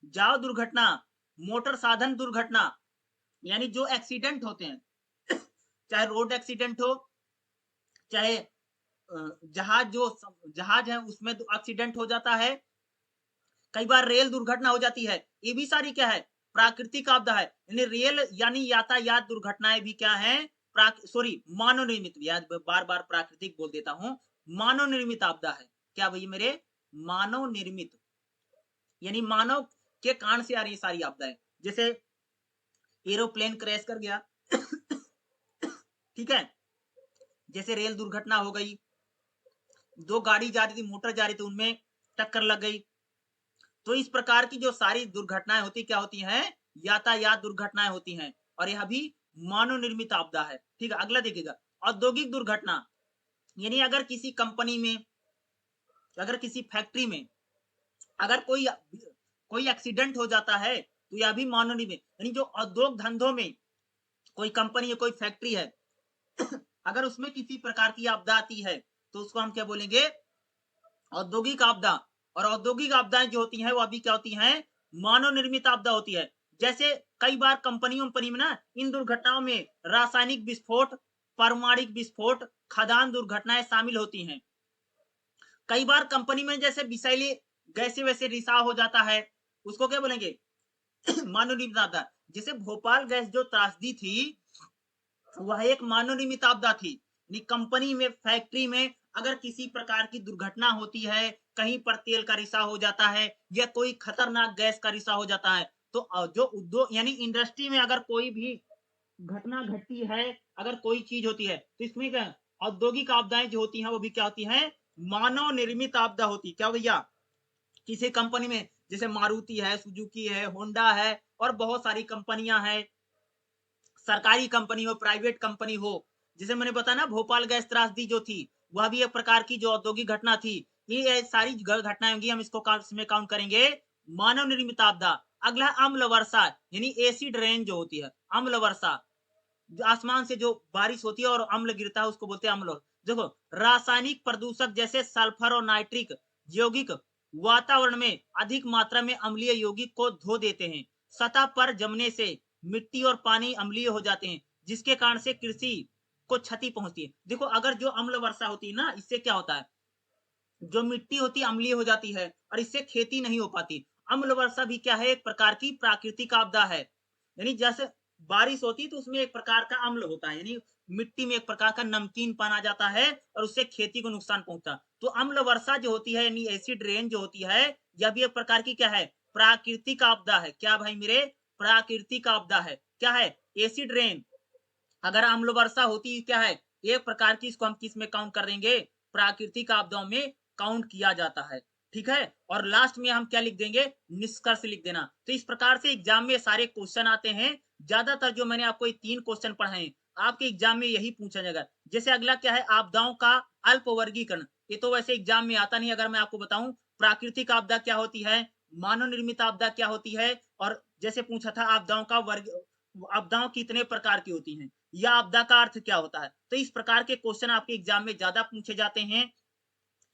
जाव दुर्घटना, मोटर साधन दुर्घटना, यानी जो एक्सीडेंट होते हैं, चाहे रोड एक्सीडेंट हो, चाहे जहाज है उसमें एक्सीडेंट हो जाता है, कई बार रेल दुर्घटना हो जाती है, ये भी सारी क्या है, प्राकृतिक आपदा है। यानी रेल यानी यातायात दुर्घटनाएं भी क्या है, सॉरी, मानव निर्मित, बार बार प्राकृतिक बोल देता हूं, मानव निर्मित आपदा है। क्या भैया मेरे, मानव निर्मित, यानी मानव के कारण से आ रही सारी आपदाएं, जैसे एरोप्लेन क्रैश कर गया, ठीक है, जैसे रेल दुर्घटना हो गई, दो गाड़ी जा रही थी, मोटर जा रही थी, उनमें टक्कर लग गई, तो इस प्रकार की जो सारी दुर्घटनाएं होती क्या होती हैं, यातायात दुर्घटनाएं होती हैं, और यह भी मानव निर्मित आपदा है। ठीक है, अगला देखिएगा, औद्योगिक दुर्घटना, यानी अगर किसी कंपनी में, अगर किसी फैक्ट्री में अगर कोई एक्सीडेंट हो जाता है तो यह भी मानव में, यानी जो उद्योग धंधों में कोई कंपनी या कोई फैक्ट्री है अगर उसमें किसी प्रकार की आपदा आती है तो उसको हम क्या बोलेंगे, औद्योगिक आपदा। और औद्योगिक आपदाएं जो होती हैं वो अभी क्या होती हैं, मानव निर्मित आपदा होती है। जैसे कई बार कंपनियों में ना इन दुर्घटनाओं में रासायनिक विस्फोट, परमाणु विस्फोट, खदान दुर्घटनाएं शामिल होती हैं। कई बार कंपनी में जैसे विषैली गैसे वैसे रिसाव हो जाता है, उसको क्या बोलेंगे मानव निर्मित आपदा। जैसे भोपाल गैस जो त्रासदी थी वह एक मानव निर्मित आपदा थी। कंपनी में, फैक्ट्री में अगर किसी प्रकार की दुर्घटना होती है, कहीं पर तेल का रिसाव हो जाता है या कोई खतरनाक गैस का रिसाव हो जाता है, तो जो उद्योग यानी इंडस्ट्री में अगर कोई भी घटना घटती है, अगर कोई चीज होती है तो इसमें क्या औद्योगिक आपदाएं जो होती हैं वो भी क्या होती हैं, मानव निर्मित आपदा होती। क्या भैया, किसी कंपनी में जैसे मारुति है, सुजुकी है, होंडा है और बहुत सारी कंपनियां हैं, सरकारी कंपनी हो, प्राइवेट कंपनी हो। जैसे मैंने बताया ना भोपाल गैस त्रासदी जो थी वह भी एक प्रकार की जो औद्योगिक घटना थी। ये सारी घटनाएं होंगी, हम इसको इसमें काउंट करेंगे मानव निर्मित आपदा। अगला अम्ल वर्षा, यानी एसिड रेन जो होती है, अम्ल वर्षा, आसमान से जो बारिश होती है और अम्ल गिरता है उसको बोलते हैं अम्ल। देखो, रासायनिक प्रदूषक जैसे सल्फर और नाइट्रिक यौगिक वातावरण में अधिक मात्रा में अम्लीय यौगिक को धो देते हैं। सतह पर जमने से मिट्टी और पानी अम्लीय हो जाते हैं, जिसके कारण से कृषि को क्षति पहुंचती है। देखो, अगर जो अम्ल वर्षा होती है ना, इससे क्या होता है, जो मिट्टी होती है अम्लीय हो जाती है और इससे खेती नहीं हो पाती। अम्ल वर्षा भी क्या है, एक प्रकार की प्राकृतिक आपदा है। यानी जैसे बारिश होती है तो उसमें एक प्रकार का अम्ल होता है, यानी मिट्टी में एक प्रकार का नमकीन पाना जाता है और उससे खेती को नुकसान पहुंचता। तो अम्ल वर्षा जो होती है यानी एसिड रेन जो होती है, यह भी एक प्रकार की क्या है, प्राकृतिक आपदा है। क्या भाई मेरे, प्राकृतिक आपदा है। क्या है, एसिड रेन। अगर अम्ल वर्षा होती क्या है, एक प्रकार की, इसको हम किस में काउंट कर देंगे, प्राकृतिक आपदाओं में काउंट किया जाता है। ठीक है, और लास्ट में हम क्या लिख देंगे, निष्कर्ष लिख देना। तो इस प्रकार से एग्जाम में सारे क्वेश्चन आते हैं। ज्यादातर जो मैंने आपको ये 3 क्वेश्चन पढ़ाए आपके एग्जाम में यही पूछा जाएगा। जैसे अगला क्या है, आपदाओं का अल्प वर्गीकरण। ये तो वैसे एग्जाम में आता नहीं। अगर मैं आपको बताऊं प्राकृतिक आपदा क्या होती है, मानव निर्मित आपदा क्या होती है, और जैसे पूछा था आपदाओं का वर्ग, आपदाओं कितने प्रकार की होती हैं, या आपदा का अर्थ क्या होता है। तो इस प्रकार के क्वेश्चन आपके एग्जाम में ज्यादा पूछे जाते हैं।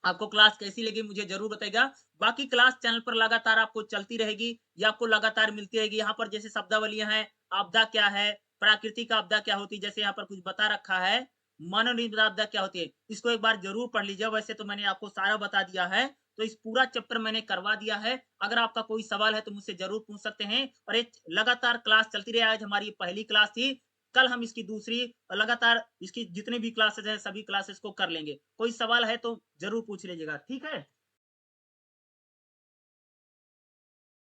आपको क्लास कैसी लगी मुझे जरूर बताइएगा। बाकी क्लास चैनल पर लगातार आपको चलती रहेगी, या आपको लगातार मिलती रहेगी। यहाँ पर जैसे शब्दावलियां हैं, आपदा क्या है, प्राकृतिक आपदा क्या होती है, जैसे यहाँ पर कुछ बता रखा है, मानव निर्मित आपदा क्या होती है, इसको एक बार जरूर पढ़ लीजिए। वैसे तो मैंने आपको सारा बता दिया है, तो इस पूरा चैप्टर मैंने करवा दिया है। अगर आपका कोई सवाल है तो मुझसे जरूर पूछ सकते हैं। और एक लगातार क्लास चलती रही। आज हमारी पहली क्लास थी, कल हम इसकी दूसरी, लगातार इसकी जितने भी क्लासेस हैं सभी क्लासेस को कर लेंगे। कोई सवाल है तो जरूर पूछ लीजिएगा, ठीक है।